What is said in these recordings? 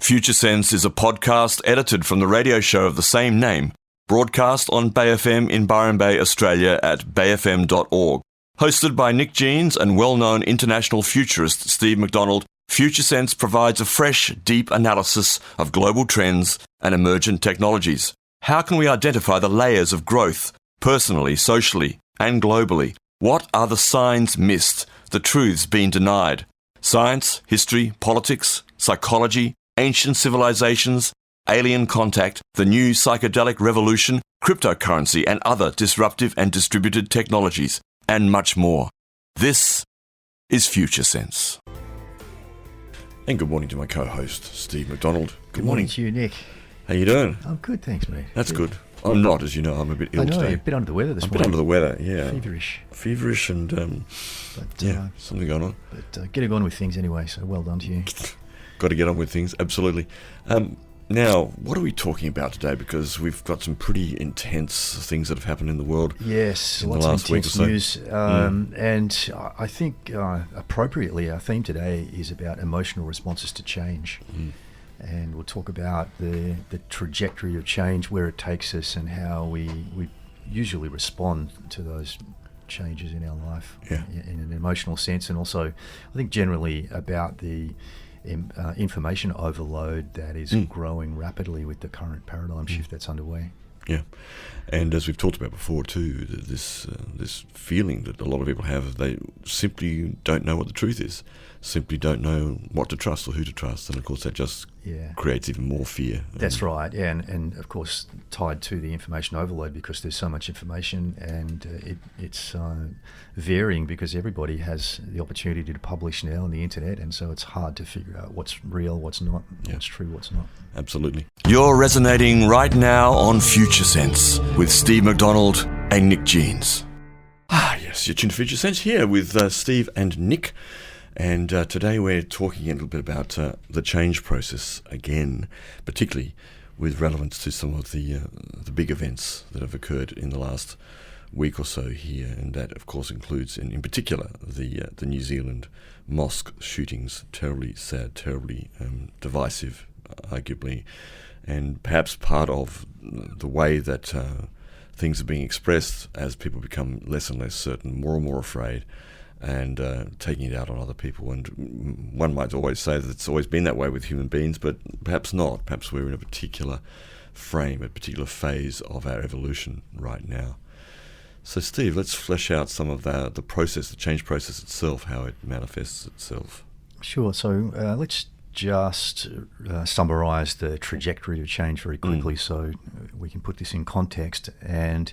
FutureSense is a podcast edited from the radio show of the same name, broadcast on Bay FM in Byron Bay, Australia at bayfm.org. Hosted by Nyck Jeanes and well-known international futurist Steve McDonald, FutureSense provides a fresh, deep analysis of global trends and emergent technologies. How can we identify the layers of growth, personally, socially, and globally? What are the signs missed, the truths being denied? Science, history, politics, psychology, ancient civilizations, alien contact, the new psychedelic revolution, cryptocurrency and other disruptive and distributed technologies, and much more. This is FutureSense. And good morning to my co-host, Steve McDonald. Good morning to you, Nick. How you doing? I'm good, thanks, mate. That's good. I'm not, as you know, I'm a bit ill today. You're a bit under the weather this morning. A bit under the weather, yeah. Feverish and, something going on. But getting on with things anyway, so well done to you. Got to get on with things, absolutely. Now, what are we talking about today? Because we've got some pretty intense things that have happened in the world. Yes, in lots the last of intense week or news. so. And I think appropriately our theme today is about emotional responses to change. And we'll talk about the trajectory of change, where it takes us, and how we usually respond to those changes in our life in an emotional sense. And also, I think generally about the information overload that is growing rapidly with the current paradigm shift that's underway. Yeah, and as we've talked about before too, this feeling that a lot of people have, they simply don't know what the truth is, simply don't know what to trust or who to trust, and of course that just creates even more fear. That's right, yeah, and of course tied to the information overload, because there's so much information, and it's varying because everybody has the opportunity to publish now on the internet, and so it's hard to figure out what's real, what's not, what's true, what's not. Absolutely. You're resonating right now on FutureSense with Steve McDonald and Nyck Jeanes. Yes, you're tuned to FutureSense here with Steve and Nyck. And today we're talking a little bit about the change process again, particularly with relevance to some of the big events that have occurred in the last week or so here, and that of course includes in particular the New Zealand mosque shootings. Terribly sad, terribly divisive, arguably, and perhaps part of the way that things are being expressed as people become less and less certain, more and more afraid, and taking it out on other people. And one might always say that it's always been that way with human beings, but perhaps not. Perhaps we're in a particular frame, a particular phase of our evolution right now. So Steve, let's flesh out some of the process, the change process itself, how it manifests itself. Sure. So let's just summarise the trajectory of change very quickly so we can put this in context. And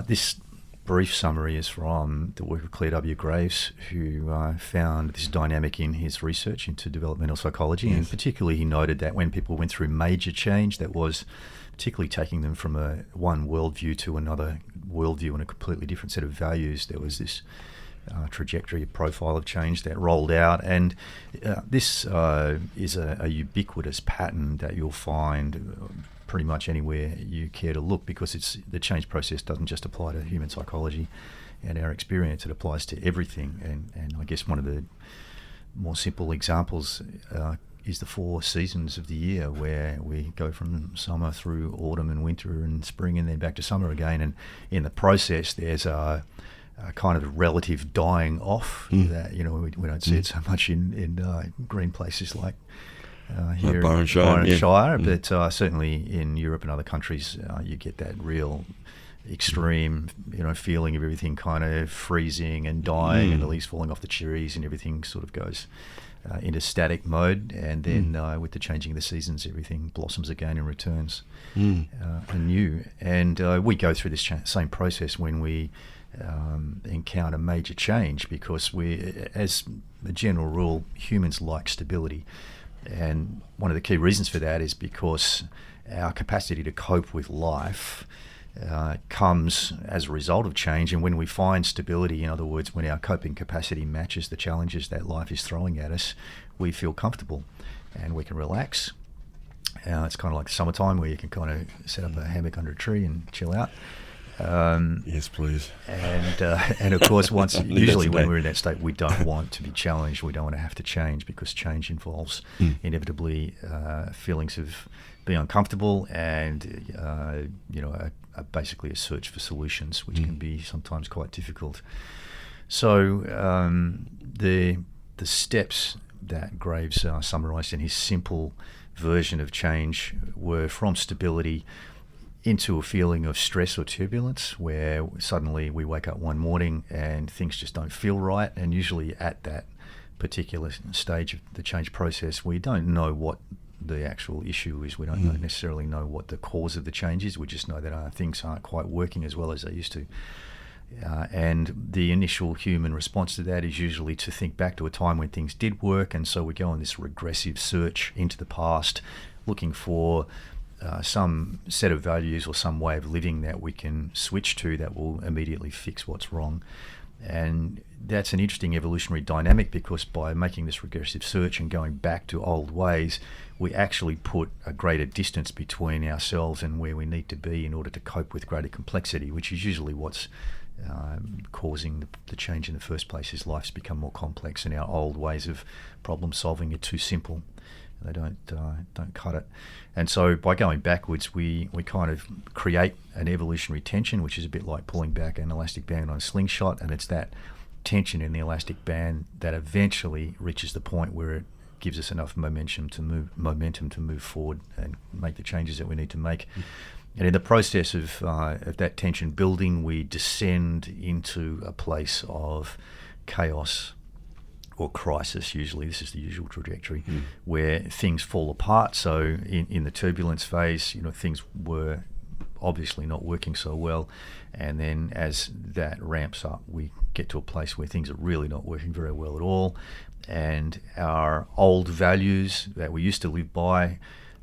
this brief summary is from the work of Claire W. Graves, who found this dynamic in his research into developmental psychology. And particularly he noted that when people went through major change, that was particularly taking them from one worldview to another worldview and a completely different set of values, there was this trajectory profile of change that rolled out. And this is a ubiquitous pattern that you'll find pretty much anywhere you care to look, because the change process doesn't just apply to human psychology and our experience, it applies to everything. And I guess one of the more simple examples is the 4 seasons of the year, where we go from summer through autumn and winter and spring and then back to summer again. And in the process there's a kind of relative dying off that, we don't see it so much in green places like here Byron Shire, but certainly in Europe and other countries you get that real extreme feeling of everything kind of freezing and dying and the leaves falling off the trees, and everything sort of goes into static mode, and then with the changing of the seasons everything blossoms again and returns anew. And we go through this same process when we encounter major change, because as a general rule, humans like stability. And one of the key reasons for that is because our capacity to cope with life comes as a result of change. And when we find stability, in other words, when our coping capacity matches the challenges that life is throwing at us, we feel comfortable and we can relax. It's kind of like summertime, where you can kind of set up a hammock under a tree and chill out. Yes, please. And of course, usually when okay. we're in that state, we don't want to be challenged. We don't want to have to change, because change involves inevitably feelings of being uncomfortable and basically a search for solutions, which can be sometimes quite difficult. So the steps that Graves summarised in his simple version of change were from stability into a feeling of stress or turbulence, where suddenly we wake up one morning and things just don't feel right. And usually at that particular stage of the change process, we don't know what the actual issue is. We don't necessarily know what the cause of the change is. We just know that things aren't quite working as well as they used to. And the initial human response to that is usually to think back to a time when things did work, and so we go on this regressive search into the past, looking for some set of values or some way of living that we can switch to that will immediately fix what's wrong. And that's an interesting evolutionary dynamic, because by making this regressive search and going back to old ways, we actually put a greater distance between ourselves and where we need to be in order to cope with greater complexity, which is usually what's causing the change in the first place. Is life's become more complex, and our old ways of problem solving are too simple. They don't cut it. And so by going backwards, we kind of create an evolutionary tension, which is a bit like pulling back an elastic band on a slingshot, and it's that tension in the elastic band that eventually reaches the point where it gives us enough momentum to move forward and make the changes that we need to make. And in the process of that tension building, we descend into a place of chaos or crisis. Usually this is the usual trajectory, where things fall apart. So in the turbulence phase, things were obviously not working so well, and then as that ramps up, we get to a place where things are really not working very well at all, and our old values that we used to live by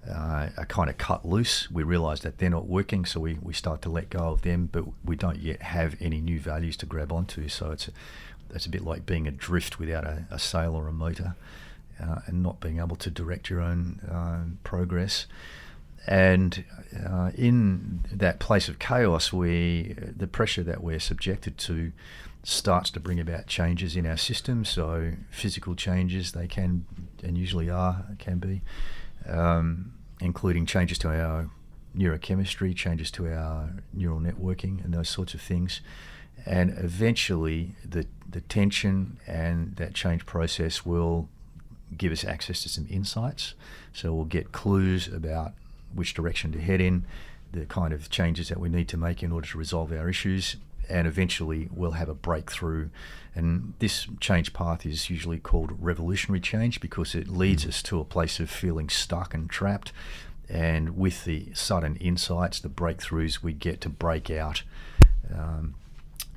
are kind of cut loose. We realise that they're not working, so we start to let go of them, but we don't yet have any new values to grab onto. So that's a bit like being adrift without a sail or a motor, and not being able to direct your own progress. And in that place of chaos, the pressure that we're subjected to starts to bring about changes in our system. So physical changes, they can and usually can be, including changes to our neurochemistry, changes to our neural networking, and those sorts of things. And eventually the tension and that change process will give us access to some insights. So we'll get clues about which direction to head in, the kind of changes that we need to make in order to resolve our issues, and eventually we'll have a breakthrough. And this change path is usually called revolutionary change, because it leads us to a place of feeling stuck and trapped. And with the sudden insights, the breakthroughs, we get to break out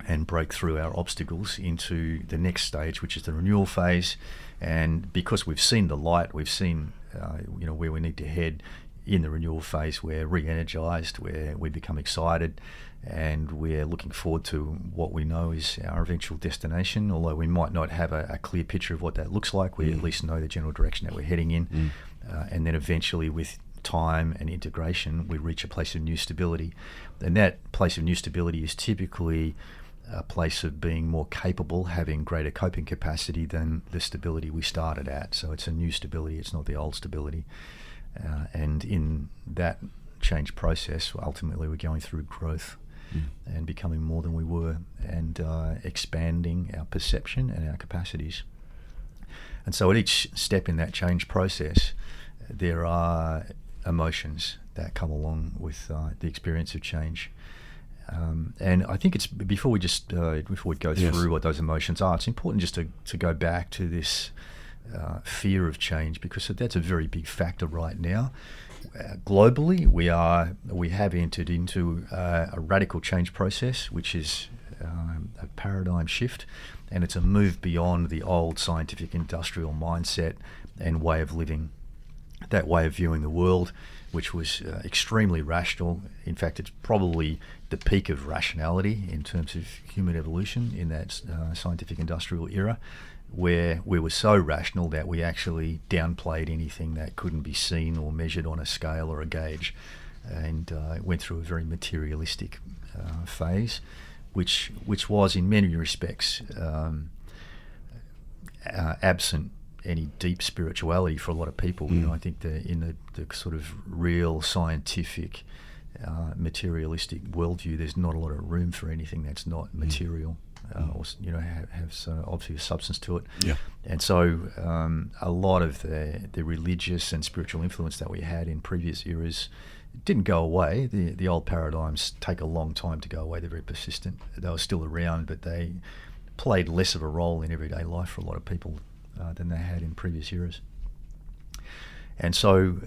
and break through our obstacles into the next stage, which is the renewal phase. And because we've seen the light, we've seen where we need to head in the renewal phase, we're re-energized, where we become excited, and we're looking forward to what we know is our eventual destination. Although we might not have a clear picture of what that looks like, we at least know the general direction that we're heading in. And then eventually, with time and integration, we reach a place of new stability. And that place of new stability is typically a place of being more capable, having greater coping capacity than the stability we started at. So it's a new stability, it's not the old stability. And in that change process, ultimately we're going through growth and becoming more than we were, and expanding our perception and our capacities. And so at each step in that change process, there are emotions that come along with the experience of change. And I think it's before we go through what those emotions are, it's important just to go back to this fear of change, because that's a very big factor right now. Globally, we have entered into a radical change process, which is a paradigm shift, and it's a move beyond the old scientific industrial mindset and way of living. That way of viewing the world, which was extremely rational. In fact, it's probably the peak of rationality in terms of human evolution in that scientific industrial era, where we were so rational that we actually downplayed anything that couldn't be seen or measured on a scale or a gauge, and went through a very materialistic phase, which was in many respects absent any deep spirituality for a lot of people. You know, I think in the sort of real scientific, materialistic worldview, there's not a lot of room for anything that's not material, or has obvious substance to it. Yeah. And so a lot of the religious and spiritual influence that we had in previous eras didn't go away. The old paradigms take a long time to go away. They're very persistent. They were still around, but they played less of a role in everyday life for a lot of people than they had in previous eras. And so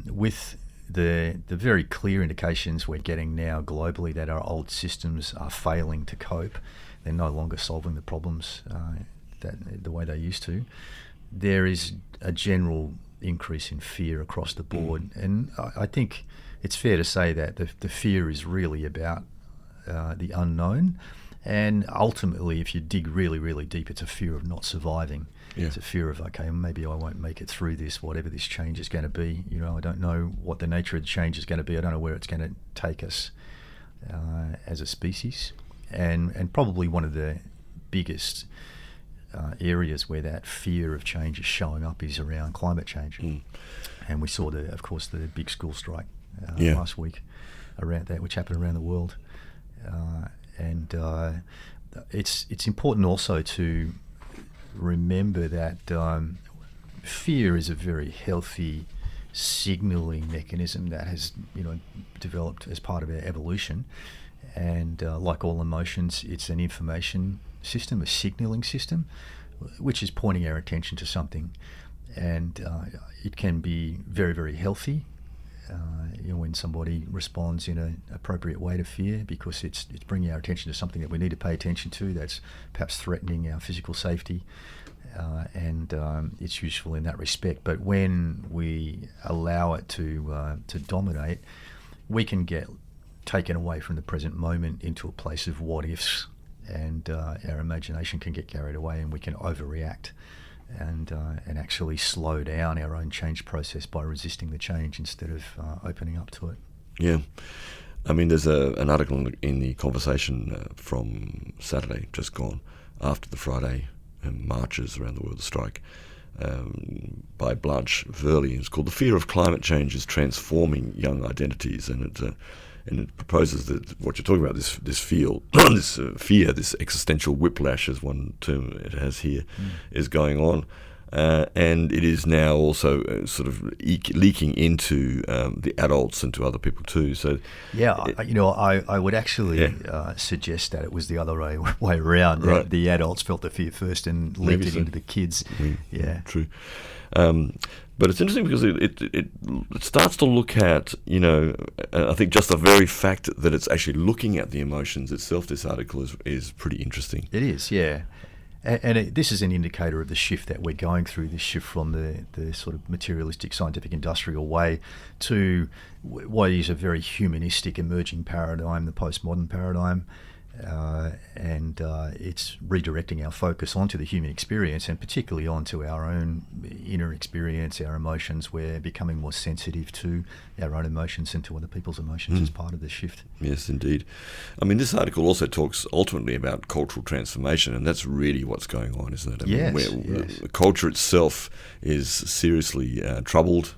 with the very clear indications we're getting now globally that our old systems are failing to cope, they're no longer solving the problems the way they used to, there is a general increase in fear across the board. And I think it's fair to say that the fear is really about the unknown. And ultimately, if you dig really, really deep, it's a fear of not surviving. Yeah. It's a fear of, okay, maybe I won't make it through this, whatever this change is going to be. You know, I don't know what the nature of the change is going to be. I don't know where it's going to take us as a species. And probably one of the biggest areas where that fear of change is showing up is around climate change. And we saw, of course, the big school strike last week around that, which happened around the world. And it's important also to remember that fear is a very healthy signalling mechanism that has, developed as part of our evolution. And like all emotions, it's an information system, a signalling system, which is pointing our attention to something. And it can be very, very healthy. When somebody responds in an appropriate way to fear, because it's bringing our attention to something that we need to pay attention to that's perhaps threatening our physical safety, and it's useful in that respect. But when we allow it to dominate, we can get taken away from the present moment into a place of what ifs, and our imagination can get carried away, and we can overreact. And actually slow down our own change process by resisting the change instead of opening up to it. Yeah. I mean, there's an article in the Conversation from Saturday, just gone, after the Friday marches around the world, the strike, by Blanche Verley. It's called "The Fear of Climate Change is Transforming Young Identities," and it proposes that what you're talking about, this fear, this existential whiplash, as one term it has here, is going on, and it is now also sort of leaking into the adults and to other people too. So, I would actually suggest that it was the other way around. Right. That the adults felt the fear first and leaked it into the kids. True. But it's interesting because it starts to look at, I think just the very fact that it's actually looking at the emotions itself, this article is pretty interesting. It is, yeah. And this is an indicator of the shift that we're going through, this shift from the sort of materialistic, scientific, industrial way to what is a very humanistic emerging paradigm, the postmodern paradigm. And it's redirecting our focus onto the human experience, and particularly onto our own inner experience, our emotions. We're becoming more sensitive to our own emotions and to other people's emotions as part of the shift. Yes, indeed. I mean, this article also talks ultimately about cultural transformation, and that's really what's going on, isn't it? I mean, yes. The culture itself is seriously troubled.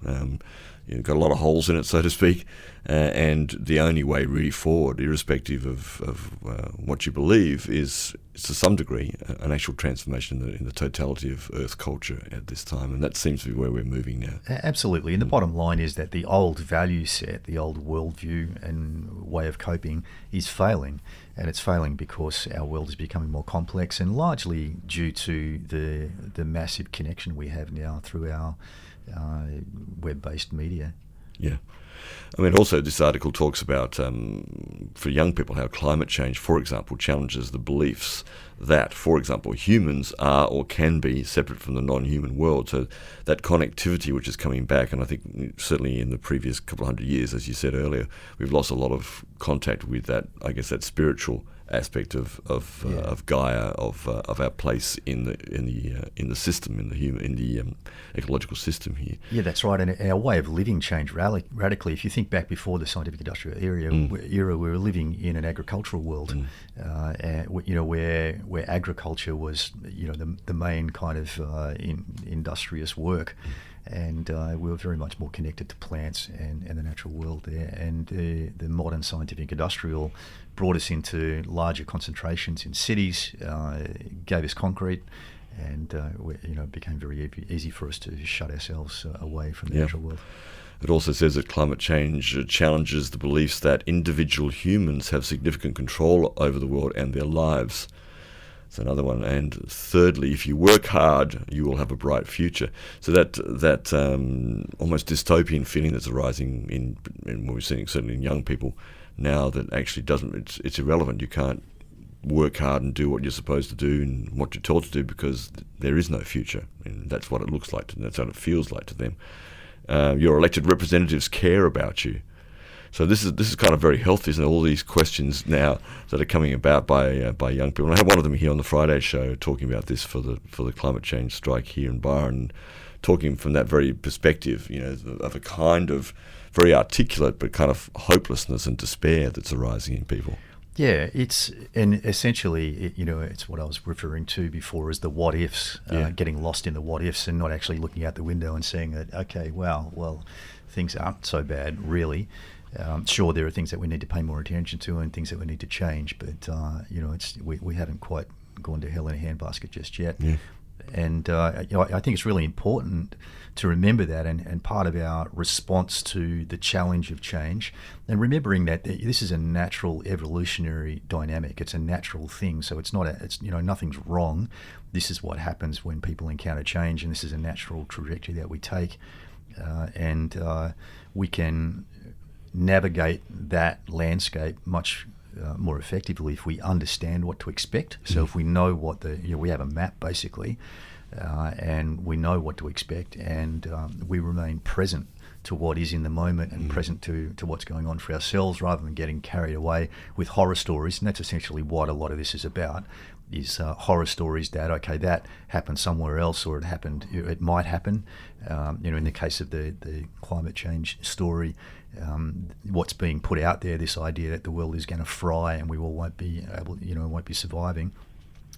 Got a lot of holes in it, so to speak, and the only way really forward, irrespective of what you believe, is to some degree an actual transformation in the totality of Earth culture at this time, and that seems to be where we're moving now. Absolutely, and the bottom line is that the old value set, the old worldview and way of coping is failing, and it's failing because our world is becoming more complex, and largely due to the massive connection we have now through our web-based media. Yeah. I mean, also this article talks about, for young people, how climate change, for example, challenges the beliefs that, for example, humans are or can be separate from the non-human world. So that connectivity which is coming back, and I think certainly in the previous couple of hundred years, as you said earlier, we've lost a lot of contact with that, I guess, that spiritual aspect of Gaia, of our place in the system, in the ecological system here. Yeah, that's right. And our way of living changed radically. If you think back before the scientific industrial era, we were living in an agricultural world, where agriculture was the main kind of industrious work. And we were very much more connected to plants and the natural world there. And the modern scientific industrial brought us into larger concentrations in cities, gave us concrete, and it became very easy for us to shut ourselves away from the natural world. It also says that climate change challenges the beliefs that individual humans have significant control over the world and their lives. That's another one. And thirdly, if you work hard, you will have a bright future. So that almost dystopian feeling that's arising in what we're seeing certainly in young people now, that actually it's irrelevant. You can't work hard and do what you're supposed to do and what you're told to do, because there is no future. And that's what it looks like to them. That's what it feels like to them. Your elected representatives care about you. So this is kind of very healthy, isn't it? All these questions now that are coming about by young people. And I had one of them here on the Friday show talking about this for the climate change strike here in Byron, talking from that very perspective, of a kind of very articulate but kind of hopelessness and despair that's arising in people. Yeah, it's what I was referring to before as the what ifs, getting lost in the what ifs and not actually looking out the window and saying that, okay, well, things aren't so bad, really. Sure, there are things that we need to pay more attention to and things that we need to change, but we haven't quite gone to hell in a handbasket just yet. Yeah. And I think it's really important to remember that, and part of our response to the challenge of change, and remembering that this is a natural evolutionary dynamic. It's a natural thing, so it's nothing's wrong. This is what happens when people encounter change, and this is a natural trajectory that we take, and we can navigate that landscape much more effectively if we understand what to expect. So if we know we have a map basically, and we know what to expect, and we remain present to what is in the moment and present to what's going on for ourselves, rather than getting carried away with horror stories. And that's essentially what a lot of this is about, is horror stories that, okay, that happened somewhere else, or it might happen. In the case of the climate change story, what's being put out there, this idea that the world is going to fry and we all won't be surviving,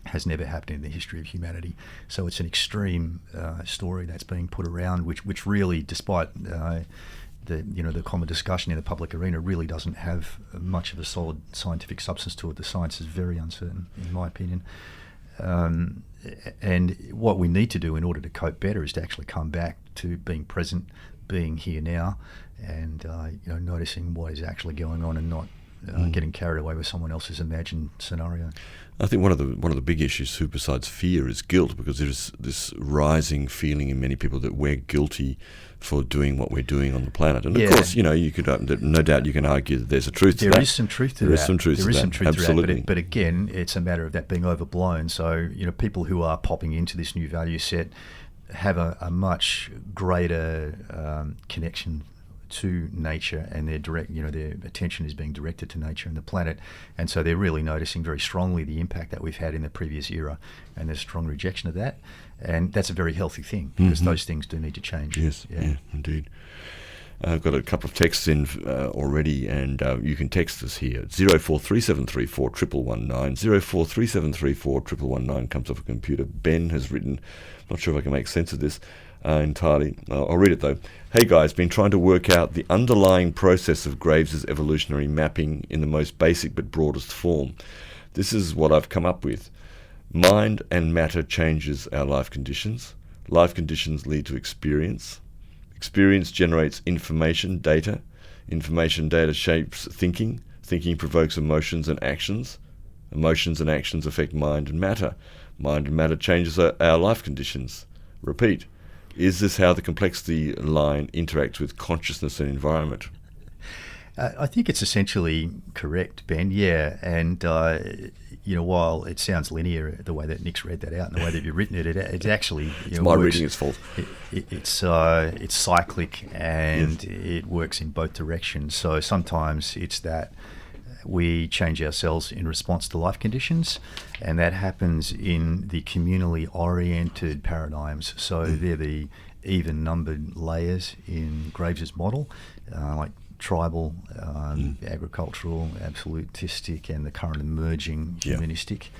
has never happened in the history of humanity. So it's an extreme story that's being put around, which really, despite the common discussion in the public arena, really doesn't have much of a solid scientific substance to it. The science is very uncertain, in my opinion. And what we need to do in order to cope better is to actually come back to being present, being here now, and noticing what is actually going on, and not getting carried away with someone else's imagined scenario. I think one of the big issues too, besides fear, is guilt, because there's this rising feeling in many people that we're guilty for doing what we're doing on the planet. And of course, you could no doubt you can argue that there's a truth to that. There is some truth to that. There is some truth to that. Absolutely. But again, it's a matter of that being overblown. So people who are popping into this new value set have a much greater connection to nature, and their attention is being directed to nature and the planet, and so they're really noticing very strongly the impact that we've had in the previous era, and there's strong rejection of that, and that's a very healthy thing, because those things do need to change. Yes, yeah indeed. I've got a couple of texts in already, and you can text us here. 0437341119. 0437341119 comes off a computer. Ben has written, not sure if I can make sense of this entirely. I'll read it though. Hey guys, been trying to work out the underlying process of Graves's evolutionary mapping in the most basic but broadest form. This is what I've come up with. Mind and matter changes our life conditions. Life conditions lead to experience. Experience generates information, data. Information, data shapes thinking. Thinking provokes emotions and actions. Emotions and actions affect mind and matter. Mind and matter changes our life conditions. Repeat. Is this how the complexity line interacts with consciousness and environment? I think it's essentially correct, Ben. Yeah, and while it sounds linear the way that Nick's read that out and the way that you've written it, it's actually it's my reading its fault. It's cyclic, and it works in both directions. So sometimes it's that we change ourselves in response to life conditions, and that happens in the communally oriented paradigms. So they're the even-numbered layers in Graves's model, like tribal, agricultural, absolutistic, and the current emerging humanistic,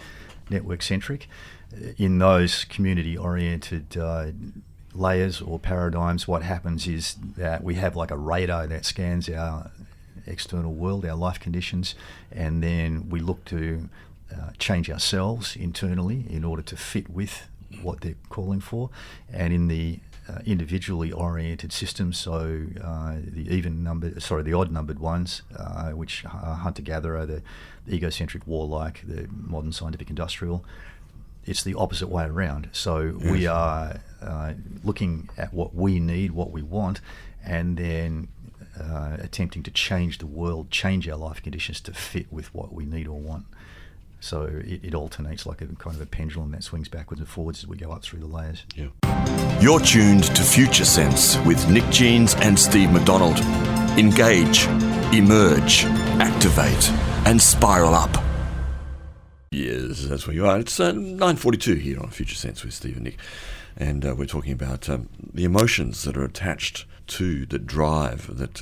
network-centric. In those community-oriented layers or paradigms, what happens is that we have like a radar that scans our external world, our life conditions, and then we look to change ourselves internally in order to fit with what they're calling for. And in the individually oriented systems, so the odd-numbered ones, which are hunter-gatherer, the egocentric, warlike, the modern scientific industrial, it's the opposite way around. So we are looking at what we need, what we want, and then attempting to change the world, change our life conditions to fit with what we need or want. So it alternates like a kind of a pendulum that swings backwards and forwards as we go up through the layers. Yeah. You're tuned to FutureSense with Nyck Jeanes and Steve McDonald. Engage, emerge, activate, and spiral up. Yes, that's where you are. It's 9:42 here on FutureSense with Steve and Nyck, and we're talking about the emotions that are attached to, that drive, that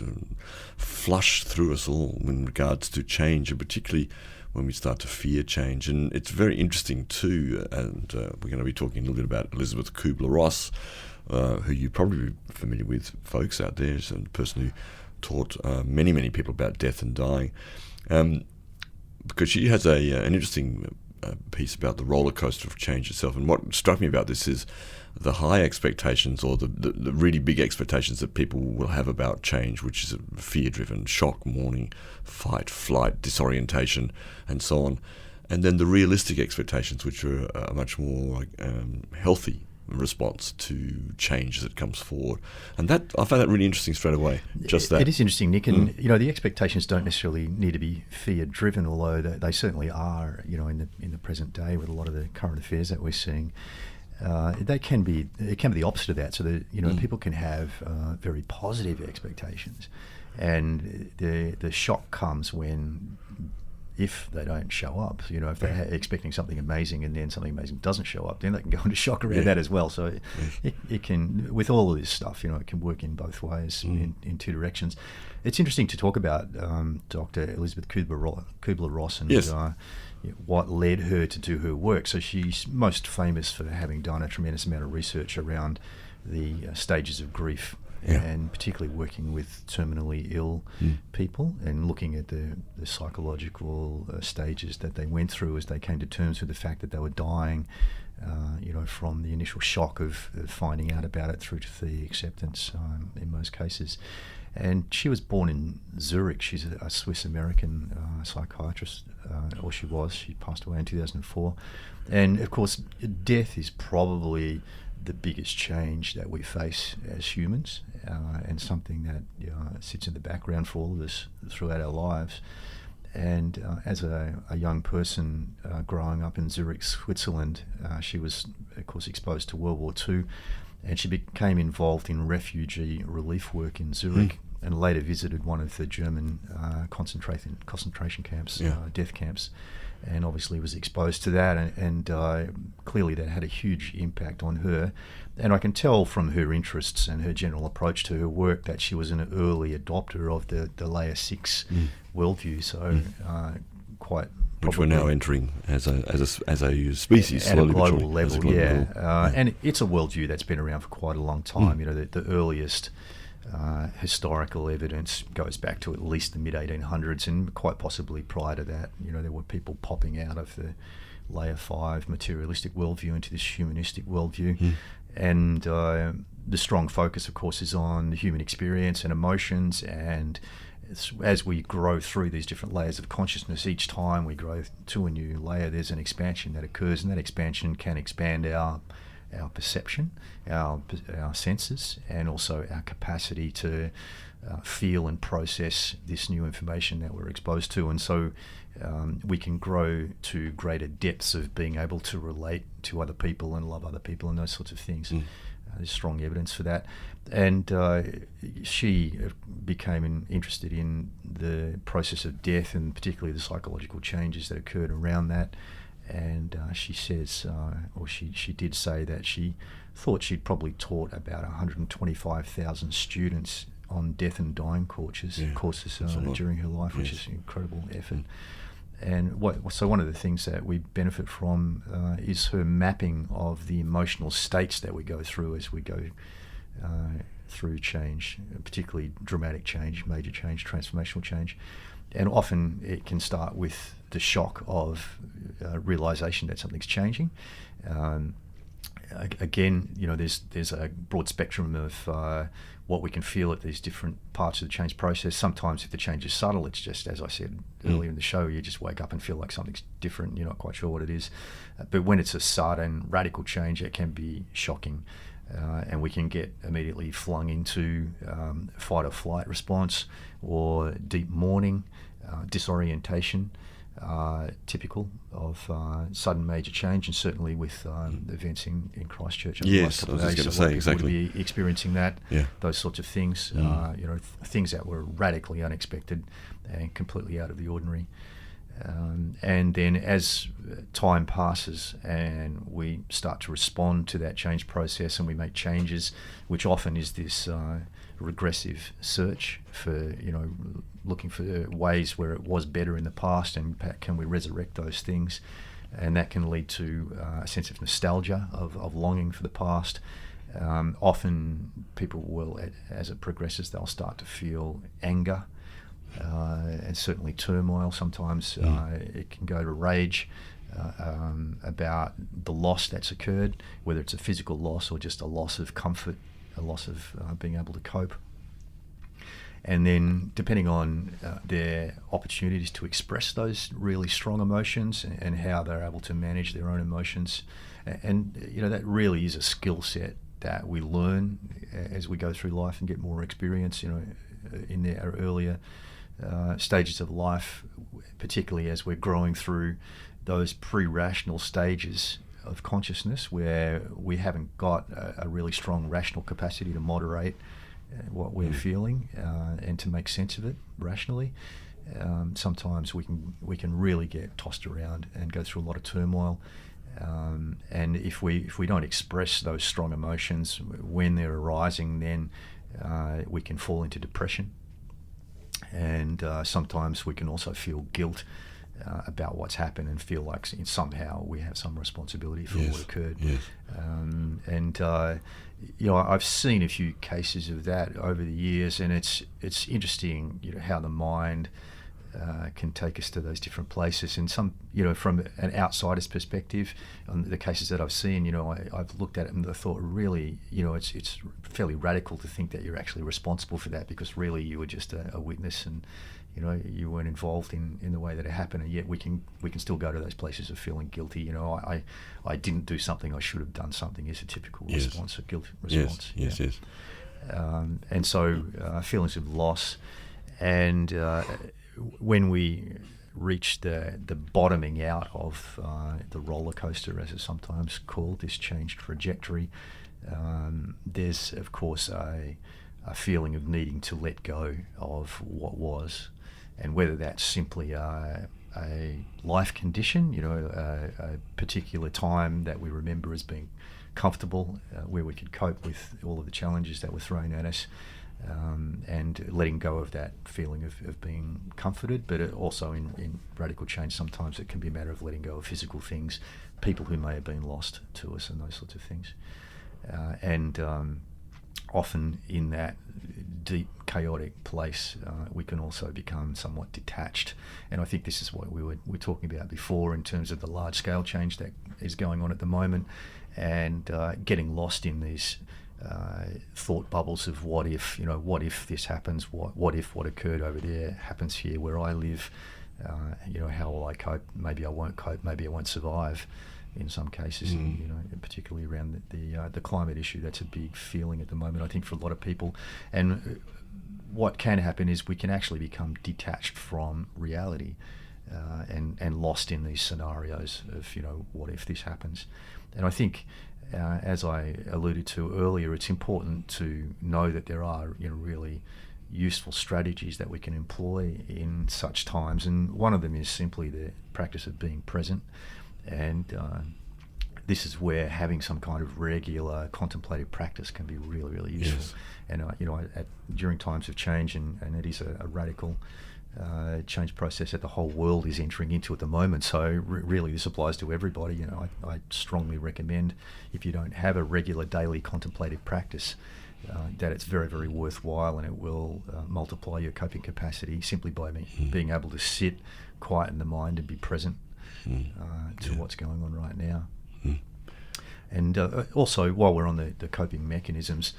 flush through us all in regards to change, and particularly when we start to fear change. And it's very interesting too, and we're going to be talking a little bit about Elisabeth Kübler-Ross, who you're probably familiar with, folks out there. She's a person who taught many people about death and dying, because she has an interesting piece about the roller coaster of change itself. And what struck me about this is the high expectations, or the really big expectations that people will have about change, which is fear-driven, shock, mourning, fight, flight, disorientation, and so on. And then the realistic expectations, which are a much more healthy response to change that comes forward. And that, I find that really interesting straight away. Just that. It is interesting, Nick, and the expectations don't necessarily need to be fear-driven, although they certainly are. In the present day, with a lot of the current affairs that we're seeing, it can be the opposite of that. So that people can have very positive expectations, and the shock comes if they don't show up. If they're expecting something amazing and then something amazing doesn't show up, then they can go into shock around that as well. So it can, with all of this stuff, it can work in both ways, in two directions. It's interesting to talk about Dr Elisabeth Kübler-Ross and what led her to do her work. So she's most famous for having done a tremendous amount of research around the stages of grief, and particularly working with terminally ill people and looking at the psychological stages that they went through as they came to terms with the fact that they were dying, from the initial shock of finding out about it through to the acceptance in most cases. And she was born in Zurich. She's a Swiss-American psychiatrist, or she was. She passed away in 2004. And, of course, death is probably the biggest change that we face as humans, and something that sits in the background for all of us throughout our lives. And as a young person growing up in Zurich, Switzerland, she was, of course, exposed to World War II, and she became involved in refugee relief work in Zurich, and later visited one of the German concentration camps, death camps, and obviously was exposed to that, and clearly that had a huge impact on her. And I can tell from her interests and her general approach to her work that she was an early adopter of the layer 6 worldview. So quite, which we're now entering as a species, at slowly a global but surely, level, as a global level. And it's a worldview that's been around for quite a long time. The earliest historical evidence goes back to at least the mid-1800s, and quite possibly prior to that. There were people popping out of the layer 5 materialistic worldview into this humanistic worldview. And the strong focus, of course, is on the human experience and emotions, and as we grow through these different layers of consciousness, each time we grow to a new layer, there's an expansion that occurs, and that expansion can expand our perception, our senses, and also our capacity to feel and process this new information that we're exposed to. And so we can grow to greater depths of being able to relate to other people and love other people and those sorts of things. There's strong evidence for that. And she became interested in the process of death and particularly the psychological changes that occurred around that. And she says, or she did say that she thought she'd probably taught about 125,000 students on death and dying courses during her life, which is an incredible effort. And so one of the things that we benefit from is her mapping of the emotional states that we go through as we go through change, particularly dramatic change, major change, transformational change. And often it can start with the shock of realization that something's changing. Again, there's a broad spectrum of what we can feel at these different parts of the change process. Sometimes if the change is subtle, it's just, as I said earlier in the show, you just wake up and feel like something's different and you're not quite sure what it is. But when it's a sudden, radical change, it can be shocking. And we can get immediately flung into fight or flight response or deep mourning, disorientation, typical of sudden major change, and certainly with events in Christchurch over the last couple of days. Yes, I was just going to say, exactly. Would be experiencing that, those sorts of things, things that were radically unexpected and completely out of the ordinary. And then as time passes and we start to respond to that change process and we make changes, which often is this regressive search for, looking for ways where it was better in the past and can we resurrect those things, and that can lead to a sense of nostalgia, of longing for the past. Often people will, as it progresses, they'll start to feel anger, and certainly turmoil. Sometimes it can go to rage about the loss that's occurred, whether it's a physical loss or just a loss of comfort, a loss of being able to cope. And then depending on their opportunities to express those really strong emotions and how they're able to manage their own emotions, and that really is a skill set that we learn as we go through life and get more experience, in their earlier stages of life, particularly as we're growing through those pre-rational stages of consciousness where we haven't got a really strong rational capacity to moderate what we're feeling and to make sense of it rationally. Sometimes we can really get tossed around and go through a lot of turmoil. And if we don't express those strong emotions when they're arising, then we can fall into depression. And sometimes we can also feel guilt about what's happened and feel like somehow we have some responsibility for what occurred. I've seen a few cases of that over the years, and it's interesting, how the mind can take us to those different places. And some, from an outsider's perspective, on the cases that I've seen, I've looked at it and I thought, really, it's fairly radical to think that you're actually responsible for that, because really you were just a witness and, you weren't involved in the way that it happened. And yet we can still go to those places of feeling guilty. I didn't do something, I should have done something is a typical response, a guilt response. Yes. And so feelings of loss, and when we reach the bottoming out of the roller coaster, as it's sometimes called, this change trajectory, there's of course a feeling of needing to let go of what was, and whether that's simply a life condition, a particular time that we remember as being comfortable, where we could cope with all of the challenges that were thrown at us, and letting go of that feeling of being comforted. But also in radical change, sometimes it can be a matter of letting go of physical things, people who may have been lost to us, and those sorts of things. Often in that deep, chaotic place, we can also become somewhat detached. And I think this is what we were talking about before in terms of the large-scale change that is going on at the moment, and getting lost in these thought bubbles of what if this happens, what if what occurred over there happens here where I live, how will I cope? Maybe I won't cope, maybe I won't survive in some cases, and, particularly around the climate issue. That's a big feeling at the moment, I think, for a lot of people. And what can happen is we can actually become detached from reality, and lost in these scenarios of, what if this happens? And I think, as I alluded to earlier, it's important to know that there are, really, useful strategies that we can employ in such times, and one of them is simply the practice of being present. And this is where having some kind of regular contemplative practice can be really, really useful. Yes. And during times of change, and it is a radical change process that the whole world is entering into at the moment. So really, this applies to everybody. I strongly recommend, if you don't have a regular daily contemplative practice, that it's very, very worthwhile, and it will multiply your coping capacity simply by being able to sit, quieten the mind, and be present to what's going on right now. And also, while we're on the coping mechanisms,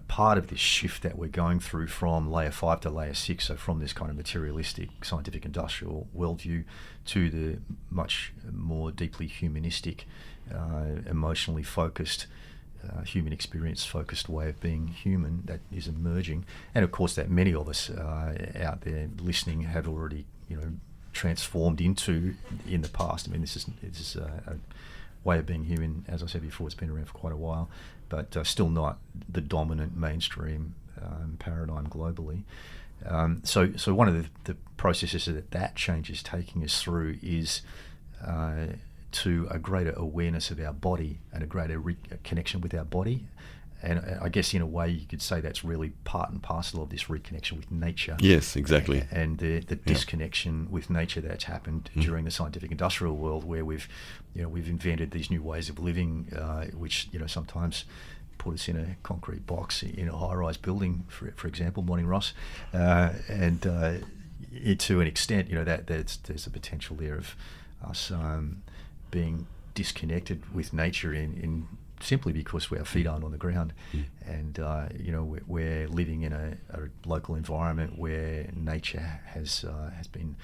part of this shift that we're going through from layer 5 to layer 6, so from this kind of materialistic, scientific, industrial worldview to the much more deeply humanistic, emotionally focused, human experience focused way of being human that is emerging, and of course that many of us out there listening have already transformed into in the past. I mean, this is a way of being human, as I said before, it's been around for quite a while, but still not the dominant mainstream paradigm globally. So one of the processes that change is taking us through is to a greater awareness of our body and a greater connection with our body. And I guess in a way you could say that's really part and parcel of this reconnection with nature. Yes, exactly. And the disconnection with nature that's happened during the scientific industrial world, where we've invented these new ways of living, which sometimes put us in a concrete box in a high-rise building, for example. Morning, Ross. And to an extent, that there's a potential there of us being disconnected with nature in simply because our feet aren't on the ground, and we're living in a local environment where nature has been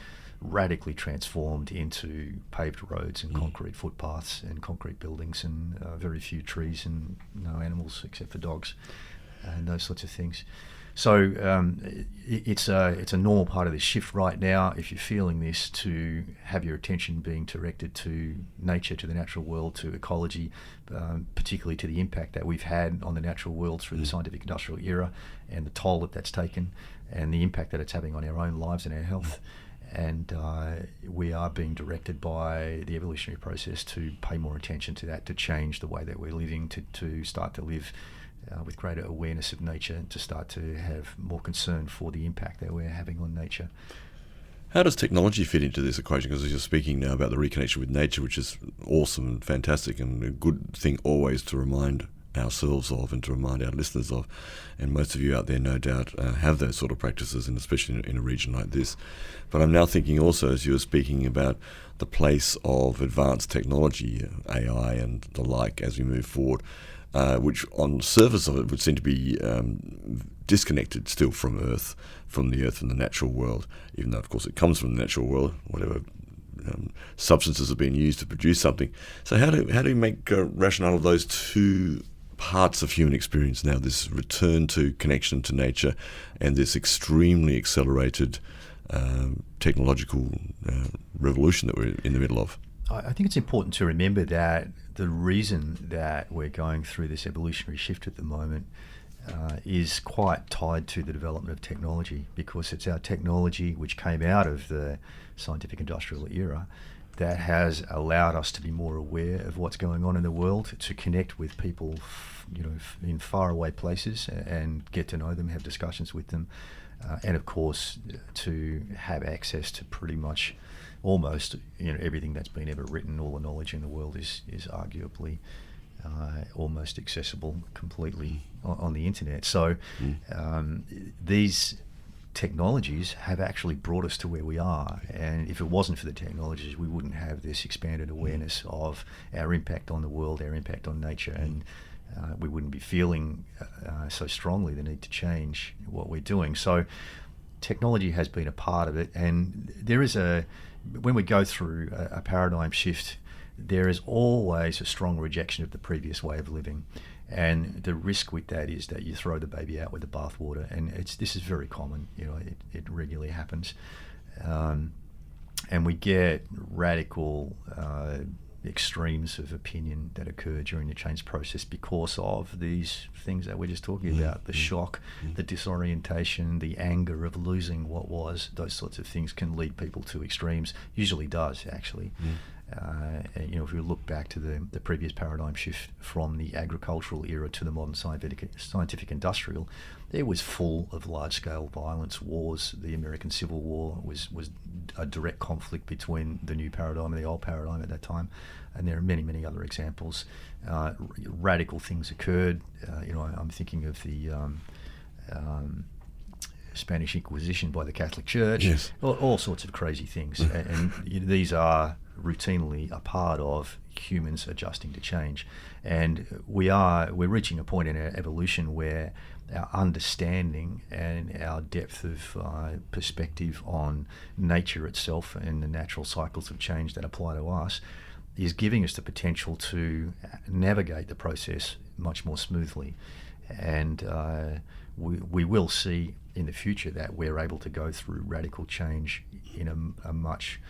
radically transformed into paved roads and concrete footpaths and concrete buildings and very few trees and no animals except for dogs and those sorts of things. So it's a normal part of this shift right now, if you're feeling this, to have your attention being directed to nature, to the natural world, to ecology, particularly to the impact that we've had on the natural world through the scientific industrial era and the toll that's taken and the impact that it's having on our own lives and our health. And we are being directed by the evolutionary process to pay more attention to that, to change the way that we're living, to start to live with greater awareness of nature, to start to have more concern for the impact that we're having on nature. How does technology fit into this equation? Because you're speaking now about the reconnection with nature, which is awesome and fantastic and a good thing always to remind ourselves of and to remind our listeners of. And most of you out there, no doubt, have those sort of practices, and especially in a region like this. But I'm now thinking also, as you were speaking about the place of advanced technology, AI and the like, as we move forward, which on the surface of it would seem to be disconnected still from the earth and the natural world, even though of course it comes from the natural world, whatever substances have been used to produce something. So how do you make rationale of those two parts of human experience now, this return to connection to nature and this extremely accelerated technological revolution that we're in the middle of? I think it's important to remember that the reason that we're going through this evolutionary shift at the moment is quite tied to the development of technology, because it's our technology which came out of the scientific industrial era that has allowed us to be more aware of what's going on in the world, to connect with people in faraway places and get to know them, have discussions with them, and of course to have access to pretty much almost everything that's been ever written. All the knowledge in the world is arguably almost accessible completely on the internet. So these technologies have actually brought us to where we are, and if it wasn't for the technologies, we wouldn't have this expanded awareness of our impact on the world, our impact on nature, and we wouldn't be feeling so strongly the need to change what we're doing. So technology has been a part of it, and there is when we go through a paradigm shift, there is always a strong rejection of the previous way of living. And the risk with that is that you throw the baby out with the bathwater, and this is very common. It regularly happens, and we get radical extremes of opinion that occur during the change process because of these things that we're just talking about, the shock, the disorientation, the anger of losing what was. Those sorts of things can lead people to extremes, usually does actually. If we look back to the previous paradigm shift from the agricultural era to the modern scientific industrial, it was full of large-scale violence, wars. The American Civil War was a direct conflict between the new paradigm and the old paradigm at that time, and there are many, many other examples. Radical things occurred. I'm thinking of the Spanish Inquisition by the Catholic Church. Yes. All sorts of crazy things, and these are routinely a part of humans adjusting to change. And we're reaching a point in our evolution where our understanding and our depth of perspective on nature itself and the natural cycles of change that apply to us is giving us the potential to navigate the process much more smoothly. And we will see in the future that we're able to go through radical change in a much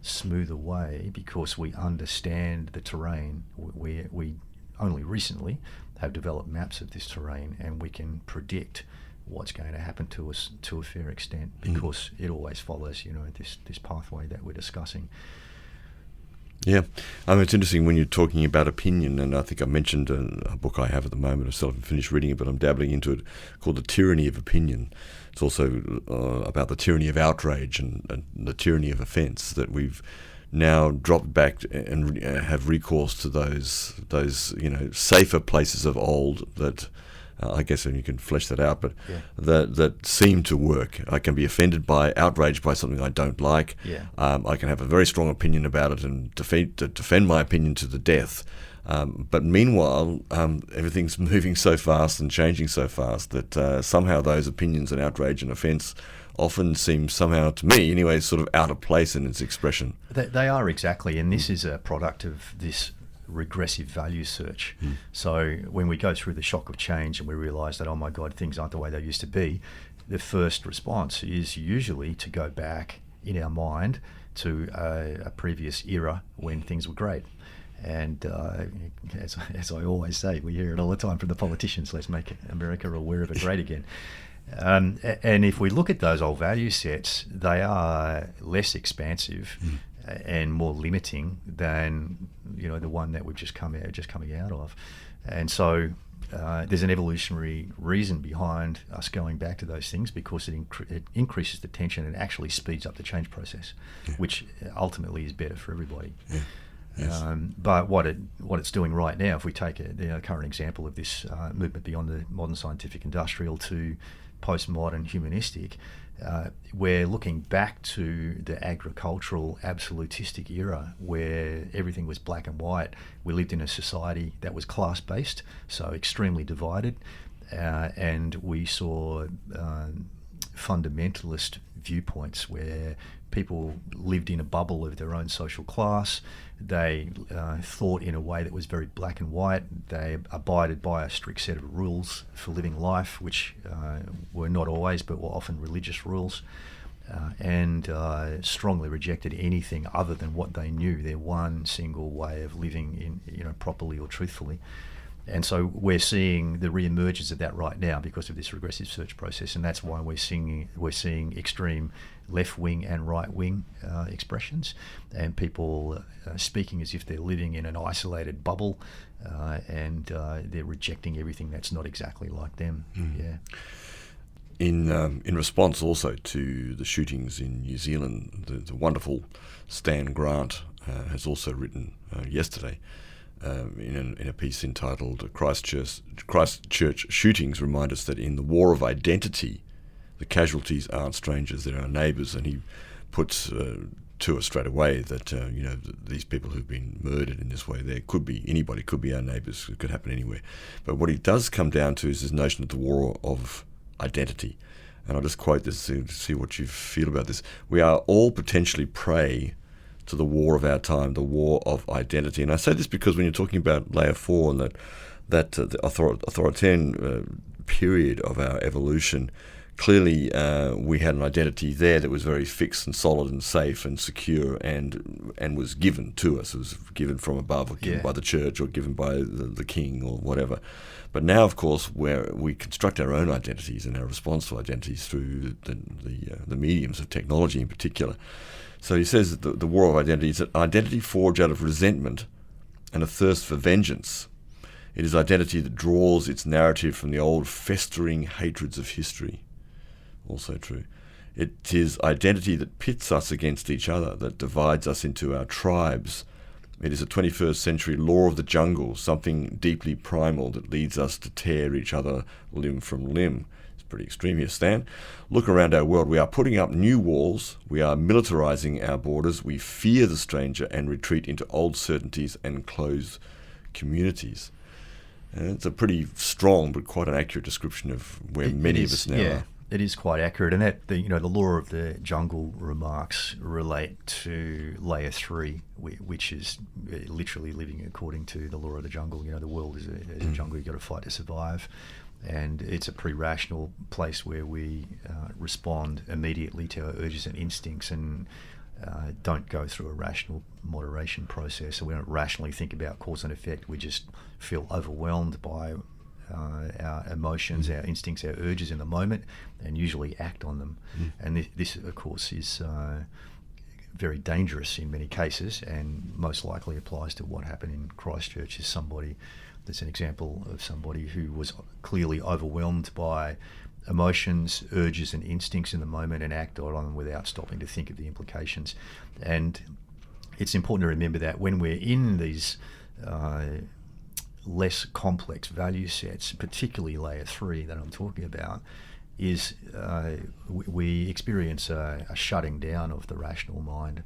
smoother way because we understand the terrain. We only recently have developed maps of this terrain, and we can predict what's going to happen to us to a fair extent because it always follows, this pathway that we're discussing. Yeah, it's interesting when you're talking about opinion, and I think I mentioned a book I have at the moment. I still haven't finished reading it, but I'm dabbling into it, called The Tyranny of Opinion. It's also about the tyranny of outrage and the tyranny of offence, that we've now dropped back and have recourse to those safer places of old that I guess you can flesh that out, but that seem to work. I can be offended by, outraged by something I don't like. I can have a very strong opinion about it and defend my opinion to the death. But meanwhile, everything's moving so fast and changing so fast that somehow those opinions and outrage and offence often seem somehow, to me anyway, sort of out of place in its expression. They are, exactly, and this is a product of this regressive value search. So when we go through the shock of change and we realise that, oh my God, things aren't the way they used to be, the first response is usually to go back in our mind to a previous era when things were great. And as I always say, we hear it all the time from the politicians, let's make America or wherever great again. And if we look at those old value sets, they are less expansive and more limiting than the one that we've just coming out of. And so there's an evolutionary reason behind us going back to those things, because it increases the tension and actually speeds up the change process, which ultimately is better for everybody. Yes. But what it's doing right now, if we take the current example of this movement beyond the modern scientific industrial to postmodern humanistic, we're looking back to the agricultural absolutistic era where everything was black and white. We lived in a society that was class-based, so extremely divided, and we saw fundamentalist viewpoints where people lived in a bubble of their own social class. They thought in a way that was very black and white. They abided by a strict set of rules for living life, which were not always, but were often religious rules, and strongly rejected anything other than what they knew, their one single way of living properly or truthfully. And so we're seeing the re-emergence of that right now because of this regressive search process, and that's why we're seeing extreme left-wing and right-wing expressions, and people speaking as if they're living in an isolated bubble, and they're rejecting everything that's not exactly like them. In response also to the shootings in New Zealand, the wonderful Stan Grant has also written yesterday in a piece entitled Christchurch Shootings Remind Us That in the War of Identity, the casualties aren't strangers, they're our neighbours. And he puts to us straight away that these people who've been murdered in this way, anybody could be our neighbours, it could happen anywhere. But what he does come down to is this notion of the war of identity. And I'll just quote this to see what you feel about this. We are all potentially prey to the war of our time, the war of identity. And I say this because when you're talking about layer 4 and that the authoritarian period of our evolution clearly we had an identity there that was very fixed and solid and safe and secure and was given to us. It was given from above, or given by the church, or given by the king, or whatever. But now, of course, we construct our own identities and our response to identities through the mediums of technology in particular. So he says that the war of identity is an identity forged out of resentment and a thirst for vengeance. It is identity that draws its narrative from the old festering hatreds of history. Also true. It is identity that pits us against each other, that divides us into our tribes. It is a 21st century law of the jungle, something deeply primal that leads us to tear each other limb from limb. It's pretty extreme here, Stan. Look around our world. We are putting up new walls. We are militarizing our borders. We fear the stranger and retreat into old certainties and closed communities. And it's a pretty strong but quite an accurate description of where many of us now are. It is quite accurate, and that the law of the jungle remarks relate to layer 3, which is literally living according to the law of the jungle. The world is a jungle. You've got to fight to survive, and it's a pretty rational place where we respond immediately to our urges and instincts, and don't go through a rational moderation process. So we don't rationally think about cause and effect. We just feel overwhelmed by our emotions, our instincts, our urges in the moment, and usually act on them. And this, of course, is very dangerous in many cases, and most likely applies to what happened in Christchurch. Is somebody that's an example of somebody who was clearly overwhelmed by emotions, urges, and instincts in the moment, and acted on them without stopping to think of the implications. And it's important to remember that when we're in these less complex value sets, particularly layer 3 that I'm talking about, is we experience a shutting down of the rational mind.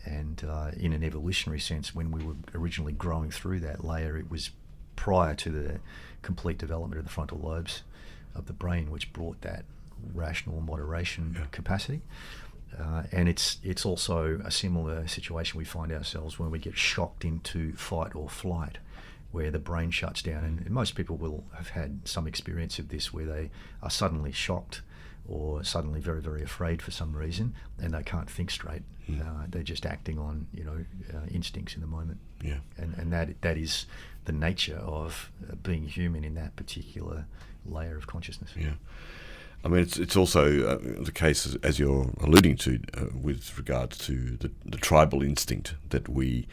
And in an evolutionary sense, when we were originally growing through that layer, it was prior to the complete development of the frontal lobes of the brain, which brought that rational moderation capacity. And it's also a similar situation we find ourselves when we get shocked into fight or flight, where the brain shuts down. And most people will have had some experience of this, where they are suddenly shocked or suddenly very, very afraid for some reason, and they can't think straight. They're just acting on instincts in the moment. And that is the nature of being human in that particular layer of consciousness. I mean, it's also the case, as you're alluding to, with regards to the tribal instinct that we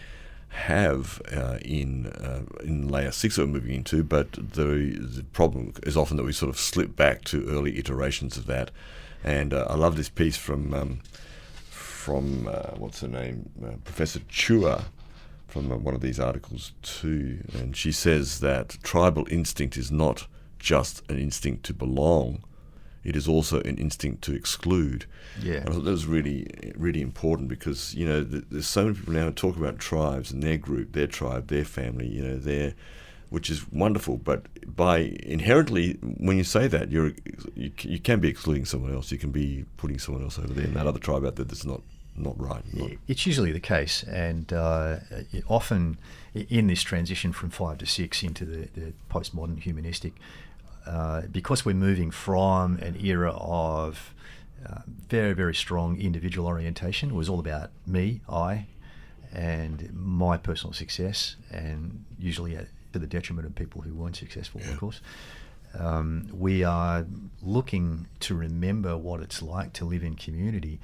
have in layer 6 that we're moving into, but the problem is often that we sort of slip back to early iterations of that. And I love this piece from what's her name, Professor Chua, from one of these articles too, and she says that tribal instinct is not just an instinct to belong, it is also an instinct to exclude. I thought that was really, really important, because there's so many people now who talk about tribes and their group, their tribe, their family, which is wonderful. But by inherently, when you say that, you can be excluding someone else. You can be putting someone else over there, and that other tribe out there that's not right. It's usually the case, and often in this transition from 5 to 6 into the postmodern humanistic, because we're moving from an era of very, very strong individual orientation. It was all about me, I, and my personal success, and usually to the detriment of people who weren't successful, of course. We are looking to remember what it's like to live in community.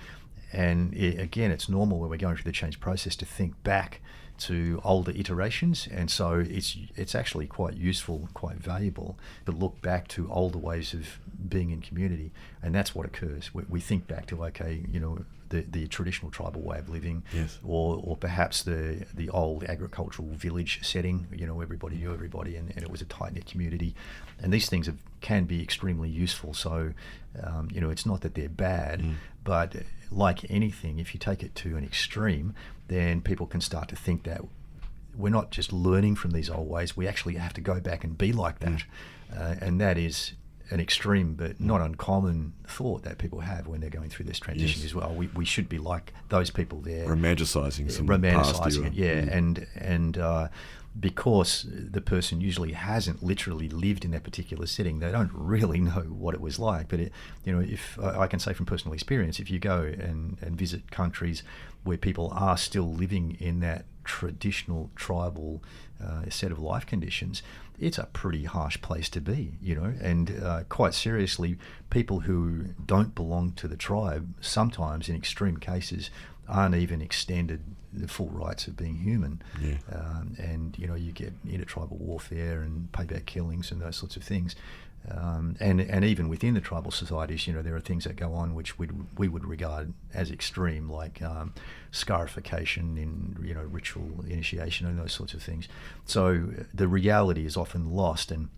And again, it's normal when we're going through the change process to think back to older iterations, and so it's actually quite useful, quite valuable to look back to older ways of being in community, and that's what occurs. We think back to the traditional tribal way of living, or perhaps the old agricultural village setting. Everybody knew everybody, and it was a tight-knit community, and these things can be extremely useful. So it's not that they're bad, but like anything, if you take it to an extreme, then people can start to think that we're not just learning from these old ways, we actually have to go back and be like that. And that is an extreme but not uncommon thought that people have when they're going through this transition as well. We should be like those people there. Romanticising some past era. It, and because the person usually hasn't literally lived in that particular setting, they don't really know what it was like. But if I can say from personal experience, if you go and visit countries where people are still living in that traditional tribal set of life conditions, it's a pretty harsh place to be, and quite seriously, people who don't belong to the tribe sometimes, in extreme cases, aren't even extended the full rights of being human. And you get intertribal warfare and payback killings and those sorts of things. And even within the tribal societies, there are things that go on which we would regard as extreme, like scarification in ritual initiation and those sorts of things. So the reality is often lost, and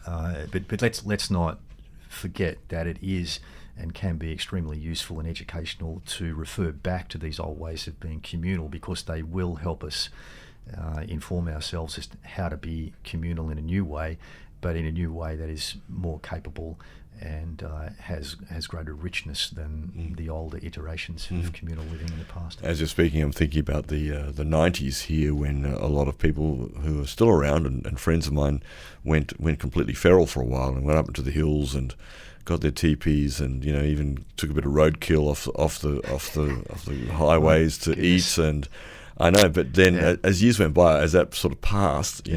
but let's not forget that it is and can be extremely useful and educational to refer back to these old ways of being communal, because they will help us inform ourselves as to how to be communal in a new way, but in a new way that is more capable and has greater richness than the older iterations of communal living in the past. As you're speaking, I'm thinking about the 90s here, when a lot of people who are still around and friends of mine went completely feral for a while and went up into the hills and got their teepees and even took a bit of roadkill off the highways to eat. And I know, but then as years went by, as that sort of passed,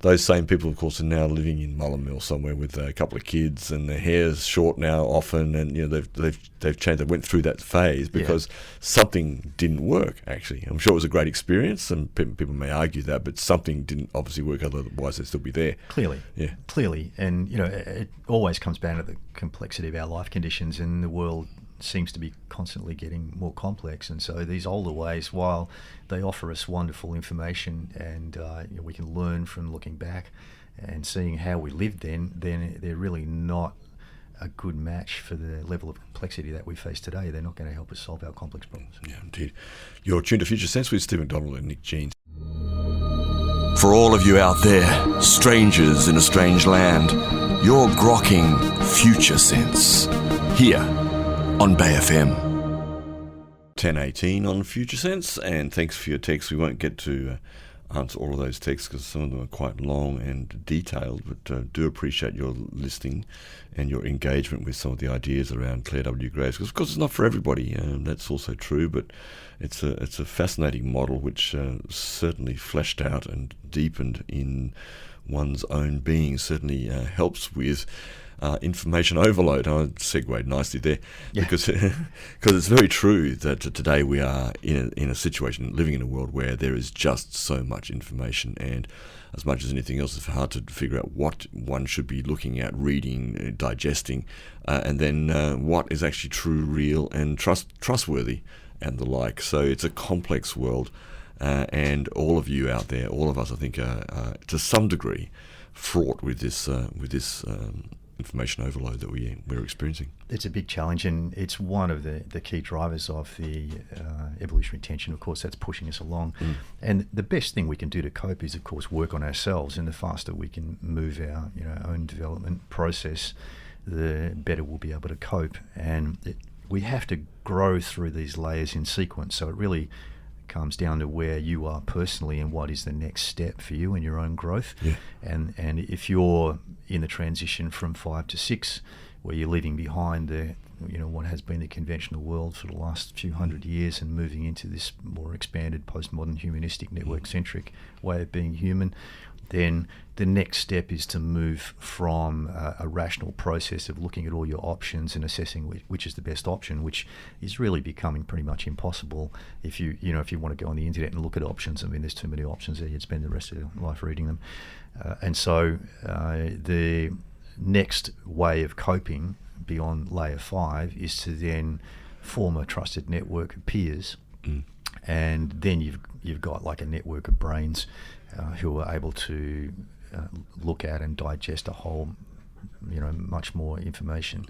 those same people, of course, are now living in Mullenmill somewhere with a couple of kids, and their hair's short now often, and they've changed. They went through that phase because something didn't work. Actually, I'm sure it was a great experience, and people may argue that, but something didn't obviously work. Otherwise, they'd still be there. Clearly, and it always comes down to the complexity of our life conditions, and the world seems to be constantly getting more complex. And so these older ways, while they offer us wonderful information and we can learn from looking back and seeing how we lived then they're really not a good match for the level of complexity that we face today. They're not going to help us solve our complex problems. Yeah, indeed. You're tuned to Future Sense with Steve McDonald and Nyck Jeanes. For all of you out there, strangers in a strange land, you're grokking Future Sense here on Bay FM. 10:18 on FutureSense, and thanks for your texts. We won't get to answer all of those texts because some of them are quite long and detailed, but do appreciate your listening and your engagement with some of the ideas around Claire W. Graves, because of course it's not for everybody, that's also true, but it's a fascinating model which certainly fleshed out and deepened in one's own being, certainly helps with information overload. I segued nicely there, because it's very true that today we are in a situation, living in a world where there is just so much information, and as much as anything else, it's hard to figure out what one should be looking at, reading, digesting, and then what is actually true, real, and trustworthy, and the like. So it's a complex world, and all of you out there, all of us, I think, are to some degree fraught with this information overload that we're experiencing. It's a big challenge, and it's one of the key drivers of the evolutionary tension. Of course, that's pushing us along. And the best thing we can do to cope is, of course, work on ourselves. And the faster we can move our own development process, the better we'll be able to cope. And we have to grow through these layers in sequence. So it really comes down to where you are personally and what is the next step for you in your own growth. And if you're in the transition from 5 to 6, where you're leaving behind the what has been the conventional world for the last few hundred years and moving into this more expanded postmodern humanistic network-centric way of being human, then the next step is to move from a rational process of looking at all your options and assessing which is the best option, which is really becoming pretty much impossible if you want to go on the internet and look at options. I mean, there's too many options there. You'd spend the rest of your life reading them. And so the next way of coping beyond layer 5 is to then form a trusted network of peers, and then you've got like a network of brains who are able to look at and digest a whole, much more information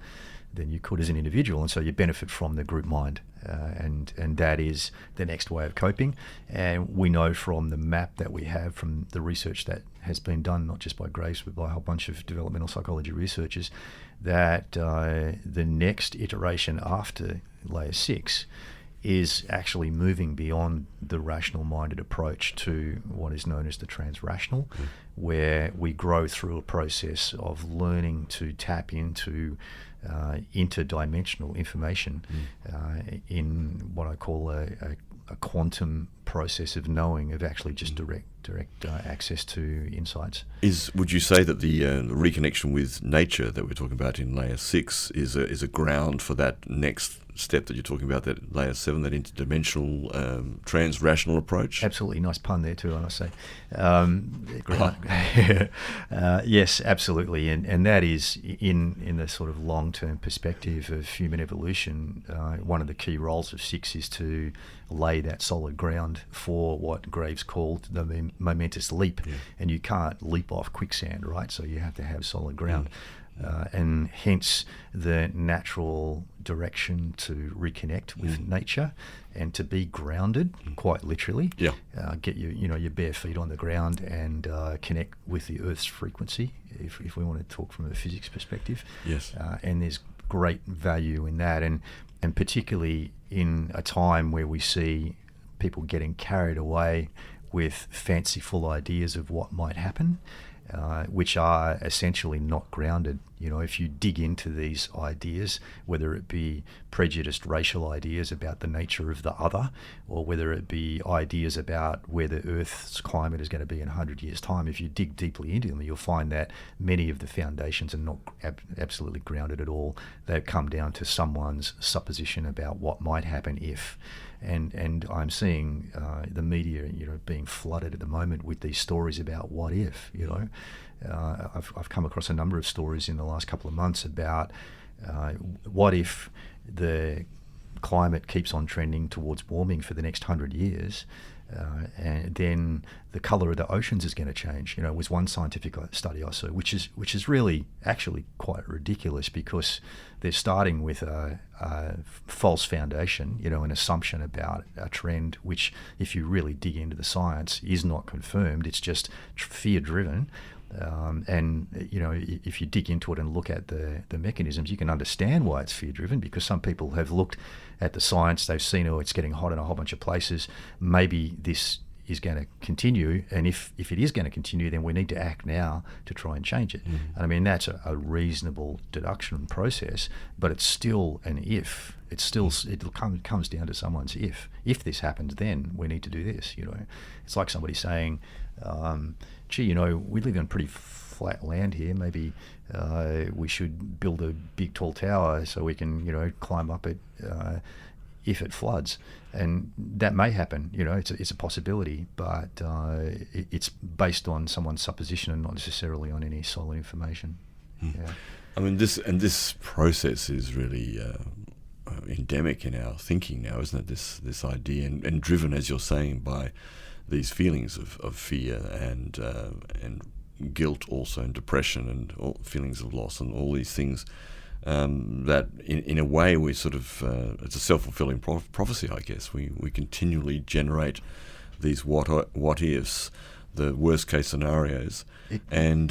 than you could as an individual, and so you benefit from the group mind, and that is the next way of coping. And we know from the map that we have from the research that has been done, not just by Graves but by a whole bunch of developmental psychology researchers, that the next iteration after layer 6 is actually moving beyond the rational-minded approach to what is known as the transrational, where we grow through a process of learning to tap into interdimensional information in what I call a quantum process of knowing, of actually just direct access to insights. Would you say that the reconnection with nature that we're talking about in layer 6 is a ground for that next step that you're talking about, that layer 7, that interdimensional transrational approach? Absolutely. Nice pun there too, I must say. Yes, absolutely. And that is in the sort of long-term perspective of human evolution, one of the key roles of 6 is to lay that solid ground for what Graves called the momentous leap. And you can't leap off quicksand, right? So you have to have solid ground. And hence the natural direction to reconnect with nature and to be grounded, quite literally. Get your bare feet on the ground and connect with the Earth's frequency, if we want to talk from a physics perspective. And there's great value in that, and particularly in a time where we see people getting carried away with fanciful ideas of what might happen, which are essentially not grounded. If you dig into these ideas, whether it be prejudiced racial ideas about the nature of the other, or whether it be ideas about where the Earth's climate is going to be in 100 years' time, if you dig deeply into them, you'll find that many of the foundations are not absolutely grounded at all. They come down to someone's supposition about what might happen if. And I'm seeing the media, being flooded at the moment with these stories about what if. I've come across a number of stories in the last couple of months about what if the climate keeps on trending towards warming for the next 100 years, and then the colour of the oceans is going to change. Was one scientific study I saw, which is really actually quite ridiculous, because they're starting with a false foundation, an assumption about a trend, which, if you really dig into the science, is not confirmed. It's just fear-driven. And if you dig into it and look at the mechanisms, you can understand why it's fear-driven, because some people have looked at the science, they've seen, it's getting hot in a whole bunch of places, maybe this is going to continue, and if it is going to continue, then we need to act now to try and change it. And I mean, that's a reasonable deduction process, but it's still an if. It comes down to someone's if. If this happens, then we need to do this. It's like somebody saying, gee, we live in pretty flat land here. Maybe we should build a big tall tower so we can, climb up it if it floods. And that may happen. It's a possibility, but it's based on someone's supposition and not necessarily on any solid information. I mean, this process is really endemic in our thinking now, isn't it? This idea, and driven, as you're saying, by these feelings of fear and guilt, also, and depression, and all feelings of loss, and all these things that in a way we sort of it's a self-fulfilling prophecy, I guess. We continually generate these what ifs, the worst case scenarios, and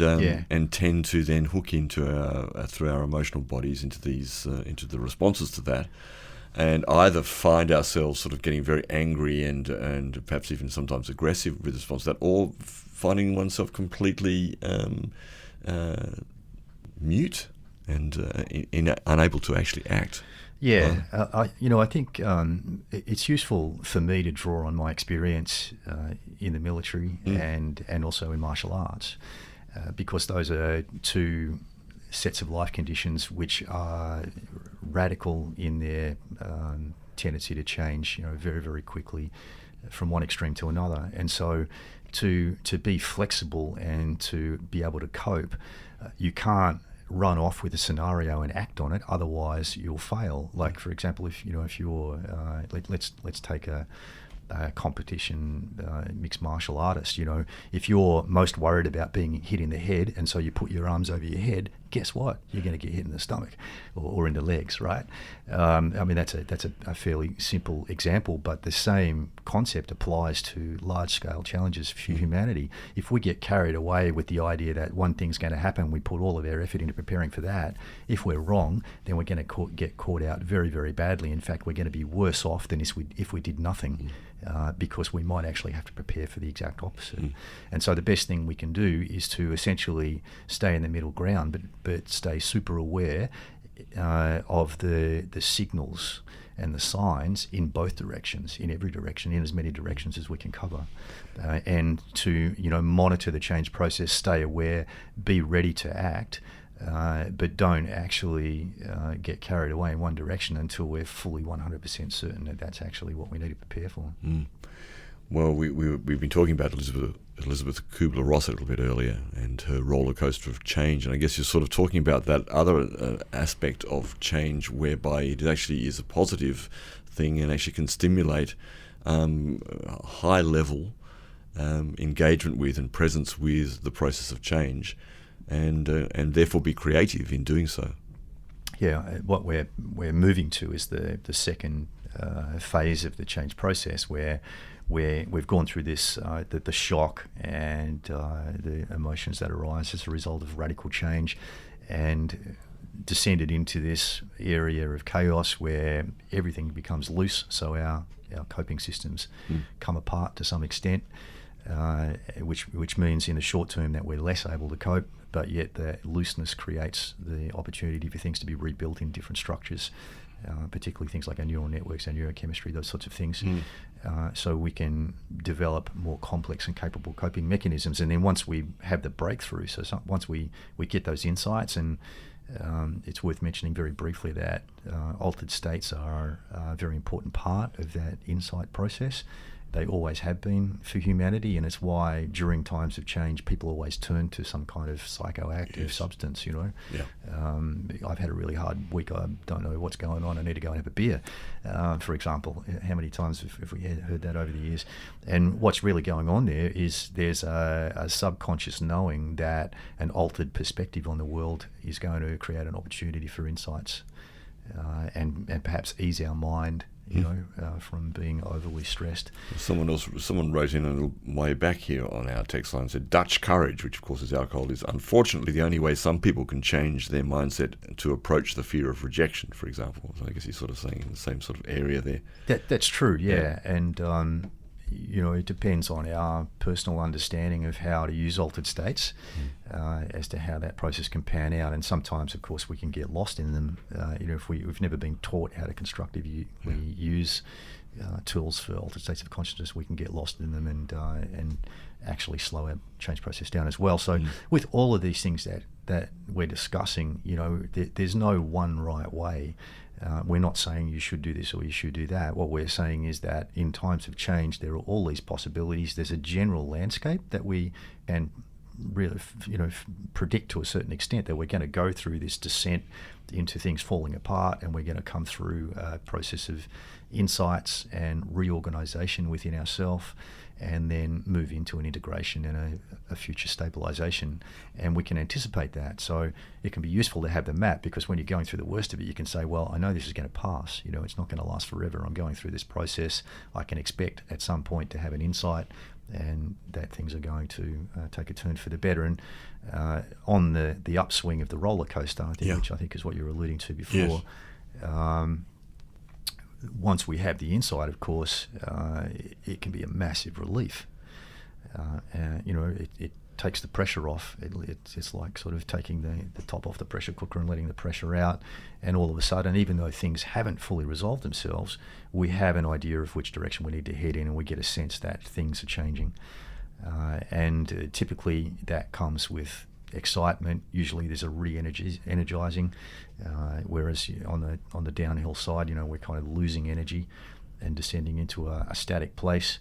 tend to then hook into through our emotional bodies into the responses to that, and either find ourselves sort of getting very angry and perhaps even sometimes aggressive with response to that, or finding oneself completely mute and unable to actually act. I think it's useful for me to draw on my experience in the military and also in martial arts, because those are two sets of life conditions which are radical in their tendency to change, very, very quickly from one extreme to another. And so to be flexible and to be able to cope, you can't run off with a scenario and act on it, otherwise you'll fail. Like, for example, if you're let's take a competition mixed martial artist, if you're most worried about being hit in the head and so you put your arms over your head, guess what? You're going to get hit in the stomach or in the legs, right? I mean, that's a fairly simple example, but the same concept applies to large-scale challenges for humanity. If we get carried away with the idea that one thing's going to happen, we put all of our effort into preparing for that. If we're wrong, then we're going to get caught out very, very badly. In fact, we're going to be worse off than if we did nothing. Because we might actually have to prepare for the exact opposite. And so the best thing we can do is to essentially stay in the middle ground, but stay super aware of the signals and the signs in both directions, in every direction, in as many directions as we can cover, and to monitor the change process, stay aware, be ready to act. But don't actually get carried away in one direction until we're fully 100% certain that that's actually what we need to prepare for. Well, we've been talking about Elisabeth Kübler-Ross a little bit earlier and her roller coaster of change, and I guess you're sort of talking about that other aspect of change whereby it actually is a positive thing and actually can stimulate high level engagement with and presence with the process of change. And therefore be creative in doing so. Yeah, what we're moving to is the second phase of the change process, where we've gone through this the shock and the emotions that arise as a result of radical change, and descended into this area of chaos where everything becomes loose. So our coping systems come apart to some extent. Which means in the short term that we're less able to cope, but yet that looseness creates the opportunity for things to be rebuilt in different structures, particularly things like our neural networks, our neurochemistry, those sorts of things, so we can develop more complex and capable coping mechanisms. And then once we have the breakthrough, once we get those insights, and it's worth mentioning very briefly that altered states are a very important part of that insight process. They always have been for humanity, and it's why during times of change people always turn to some kind of psychoactive substance. I've had a really hard week, I don't know what's going on, I need to go and have a beer, for example. How many times have we heard that over the years? And what's really going on there is there's a subconscious knowing that an altered perspective on the world is going to create an opportunity for insights, and perhaps ease our mind from being overly stressed. Someone wrote in a little way back here on our text line and said, Dutch courage, which of course is alcohol, is unfortunately the only way some people can change their mindset to approach the fear of rejection, for example. So I guess he's sort of saying in the same sort of area there. That's true, yeah. And it depends on our personal understanding of how to use altered states, as to how that process can pan out. And sometimes, of course, we can get lost in them. If we've never been taught how to constructively use tools for altered states of consciousness, we can get lost in them and actually slow our change process down as well. So with all of these things that we're discussing, there's no one right way. We're not saying you should do this or you should do that. What we're saying is that in times of change, there are all these possibilities. There's a general landscape that we can really, predict to a certain extent, that we're going to go through this descent into things falling apart, and we're going to come through a process of insights and reorganization within ourselves, and then move into an integration and a future stabilization. And we can anticipate that. So it can be useful to have the map, because when you're going through the worst of it, you can say, well, I know this is going to pass. It's not going to last forever. I'm going through this process. I can expect at some point to have an insight, and that things are going to take a turn for the better. And on the upswing of the roller coaster, which I think is what you were alluding to before, once we have the insight, of course, it can be a massive relief. It takes the pressure off. It's like sort of taking the top off the pressure cooker and letting the pressure out. And all of a sudden, even though things haven't fully resolved themselves, we have an idea of which direction we need to head in, and we get a sense that things are changing. And typically that comes with excitement. Usually there's a re-energizing, whereas on the downhill side, we're kind of losing energy and descending into a static place,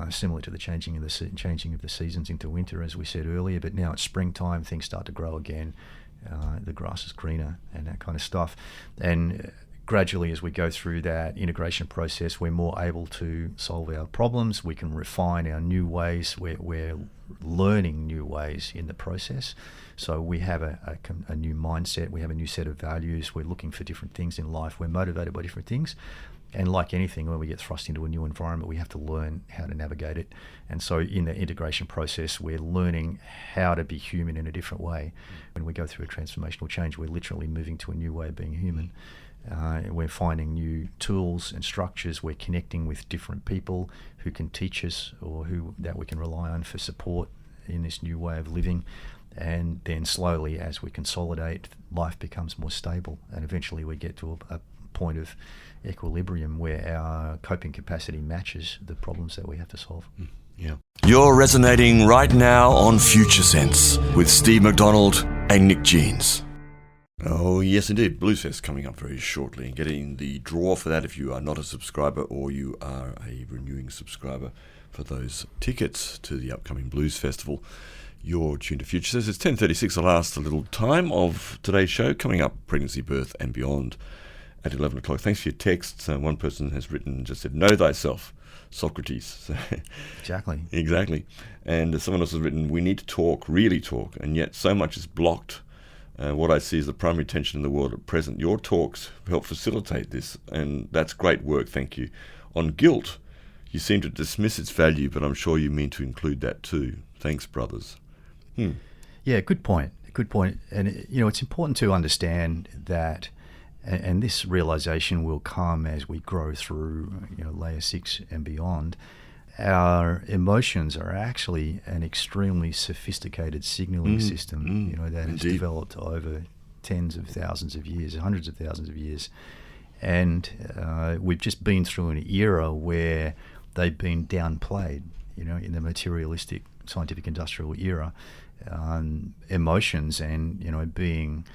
similar to the changing of the seasons into winter, as we said earlier. But now it's springtime, things start to grow again, the grass is greener and that kind of stuff. And gradually, as we go through that integration process, we're more able to solve our problems. We can refine our new ways. We're learning new ways in the process. So we have a new mindset. We have a new set of values. We're looking for different things in life. We're motivated by different things. And like anything, when we get thrust into a new environment, we have to learn how to navigate it. And so in the integration process, we're learning how to be human in a different way. When we go through a transformational change, we're literally moving to a new way of being human. We're finding new tools and structures. We're connecting with different people who can teach us or that we can rely on for support in this new way of living. And then slowly, as we consolidate, life becomes more stable. And eventually we get to a point of equilibrium where our coping capacity matches the problems that we have to solve. Yeah. You're resonating right now on FutureSense with Steve McDonald and Nyck Jeanes. Oh, yes, indeed. Bluesfest coming up very shortly. Getting the draw for that if you are not a subscriber or you are a renewing subscriber for those tickets to the upcoming Blues Festival. You're tuned to FutureSense. It's 10:36, the last little time of today's show. Coming up, pregnancy, birth and beyond at 11 o'clock. Thanks for your texts. One person has written, just said, know thyself, Socrates. Exactly. And someone else has written, we need to talk, really talk, and yet so much is blocked. What I see is the primary tension in the world at present. Your talks help facilitate this, and that's great work, thank you. On guilt, you seem to dismiss its value, but I'm sure you mean to include that too. Thanks, brothers. Yeah, good point. And, it's important to understand that, and this realization will come as we grow through, layer 6 and beyond. Our emotions are actually an extremely sophisticated signaling system, that has developed over tens of thousands of years, hundreds of thousands of years. And we've just been through an era where they've been downplayed, in the materialistic scientific industrial era. Emotions and, being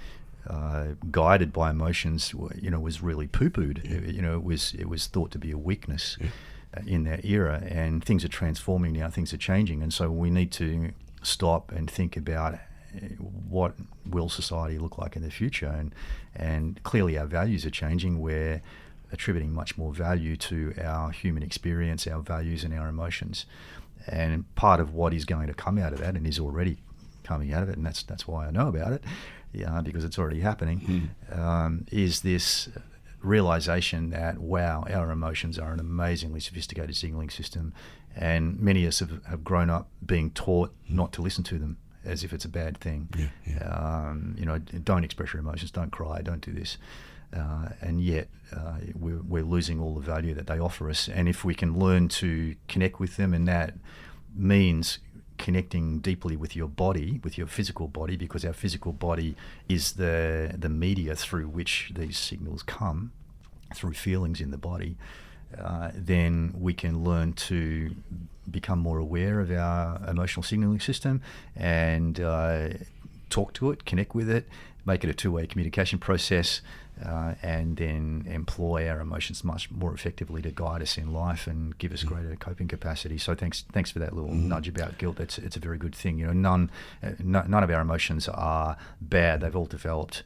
guided by emotions, was really poo-pooed. It was thought to be a weakness. In that era, and things are transforming now, things are changing, and so we need to stop and think about what will society look like in the future, and clearly our values are changing. We're attributing much more value to our human experience, our values and our emotions, and part of what is going to come out of that, and is already coming out of it, and that's why I know about it, because it's already happening, is this realization that, wow, our emotions are an amazingly sophisticated signaling system, and many of us have grown up being taught not to listen to them as if it's a bad thing. Don't express your emotions, don't cry, don't do this, and yet we're losing all the value that they offer us. And if we can learn to connect with them, and that means connecting deeply with your body, with your physical body, because our physical body is the media through which these signals come, through feelings in the body, then we can learn to become more aware of our emotional signaling system and talk to it, connect with it, make it a two-way communication process, and then employ our emotions much more effectively to guide us in life and give us greater coping capacity. So thanks for that little nudge about guilt. It's a very good thing. None of our emotions are bad. They've all developed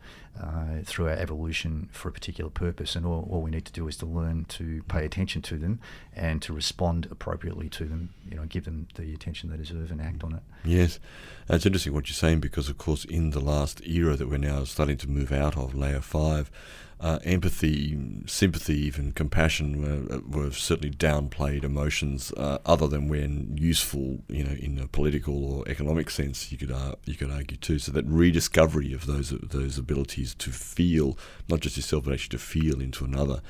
through our evolution for a particular purpose, and all we need to do is to learn to pay attention to them and to respond appropriately to them. Give them the attention they deserve and act on it. Yes, it's interesting what you're saying, because of course in the last era that we're now starting to move out of, layer 5, empathy, sympathy, even compassion were certainly downplayed emotions, other than when useful, in a political or economic sense, you could argue too. So that rediscovery of those abilities to feel, not just yourself, but actually to feel into another,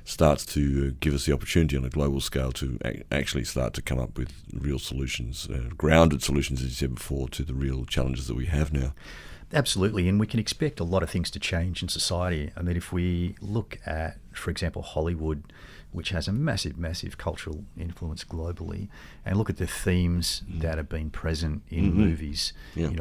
starts to give us the opportunity on a global scale to actually start to come up with real solutions, grounded solutions, as you said before, to the real challenges that we have now. Absolutely, and we can expect a lot of things to change in society. I mean, if we look at, for example, Hollywood, which has a massive, massive cultural influence globally, and look at the themes that have been present in movies,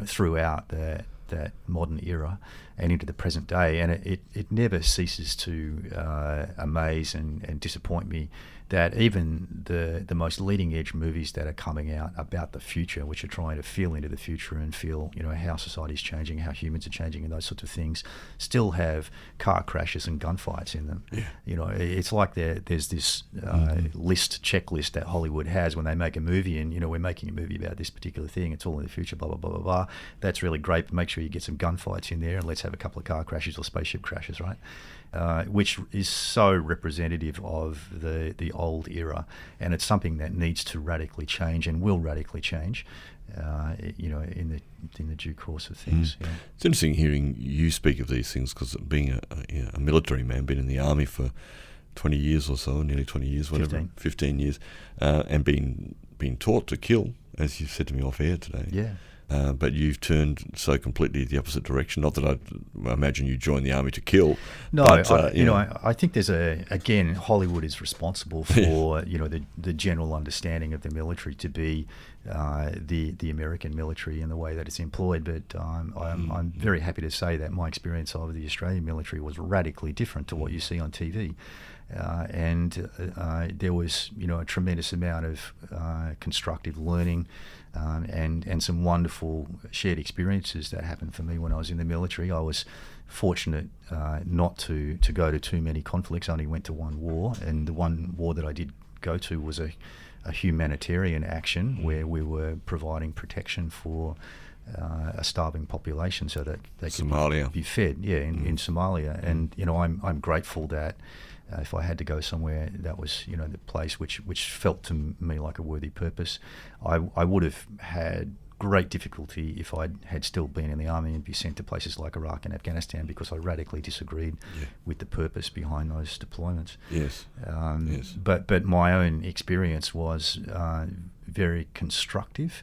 throughout the that modern era and into the present day. And it never ceases to amaze and disappoint me that even the most leading edge movies that are coming out about the future, which are trying to feel into the future and feel, how society's changing, how humans are changing and those sorts of things, still have car crashes and gunfights in them. Yeah. It's like there's this checklist that Hollywood has when they make a movie, and we're making a movie about this particular thing, it's all in the future, blah blah blah blah blah. That's really great, but make sure you get some gunfights in there, and let's have a couple of car crashes or spaceship crashes, right? Which is so representative of the old era, and it's something that needs to radically change and will radically change, in the due course of things. Yeah. It's interesting hearing you speak of these things, because being a military man, been in the army for 20 years or so, nearly 20 years, whatever, 15 years, and being taught to kill, as you said to me off air today. Yeah. But you've turned so completely the opposite direction. Not that I imagine you joined the army to kill. No, but, I think there's again, Hollywood is responsible for the general understanding of the military to be the American military in the way that it's employed. But I'm very happy to say that my experience of the Australian military was radically different to what you see on TV. And there was a tremendous amount of constructive learning and some wonderful shared experiences that happened for me when I was in the military. I was fortunate not to go to too many conflicts. I only went to one war, and the one war that I did go to was a humanitarian action where we were providing protection for a starving population so that they could be fed. In Somalia. And I'm grateful that if I had to go somewhere, that was the place which felt to me like a worthy purpose. I would have had great difficulty if I had still been in the army and be sent to places like Iraq and Afghanistan, because I radically disagreed with the purpose behind those deployments. Yes. Yes. But my own experience was very constructive.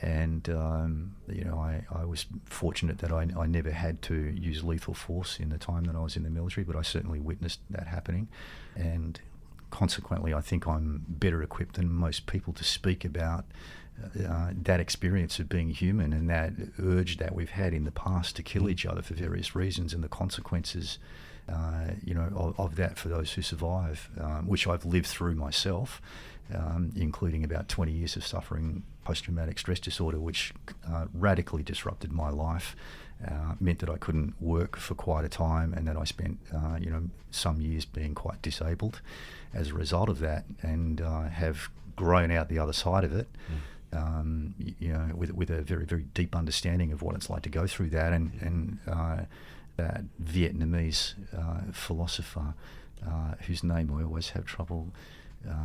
And I was fortunate that I never had to use lethal force in the time that I was in the military, but I certainly witnessed that happening. And consequently, I think I'm better equipped than most people to speak about that experience of being human and that urge that we've had in the past to kill each other for various reasons, and the consequences of that for those who survive, which I've lived through myself. Including about 20 years of suffering post-traumatic stress disorder, which radically disrupted my life, meant that I couldn't work for quite a time, and that I spent some years being quite disabled as a result of that, and have grown out the other side of it, with a very, very deep understanding of what it's like to go through that, and that Vietnamese philosopher whose name I always have trouble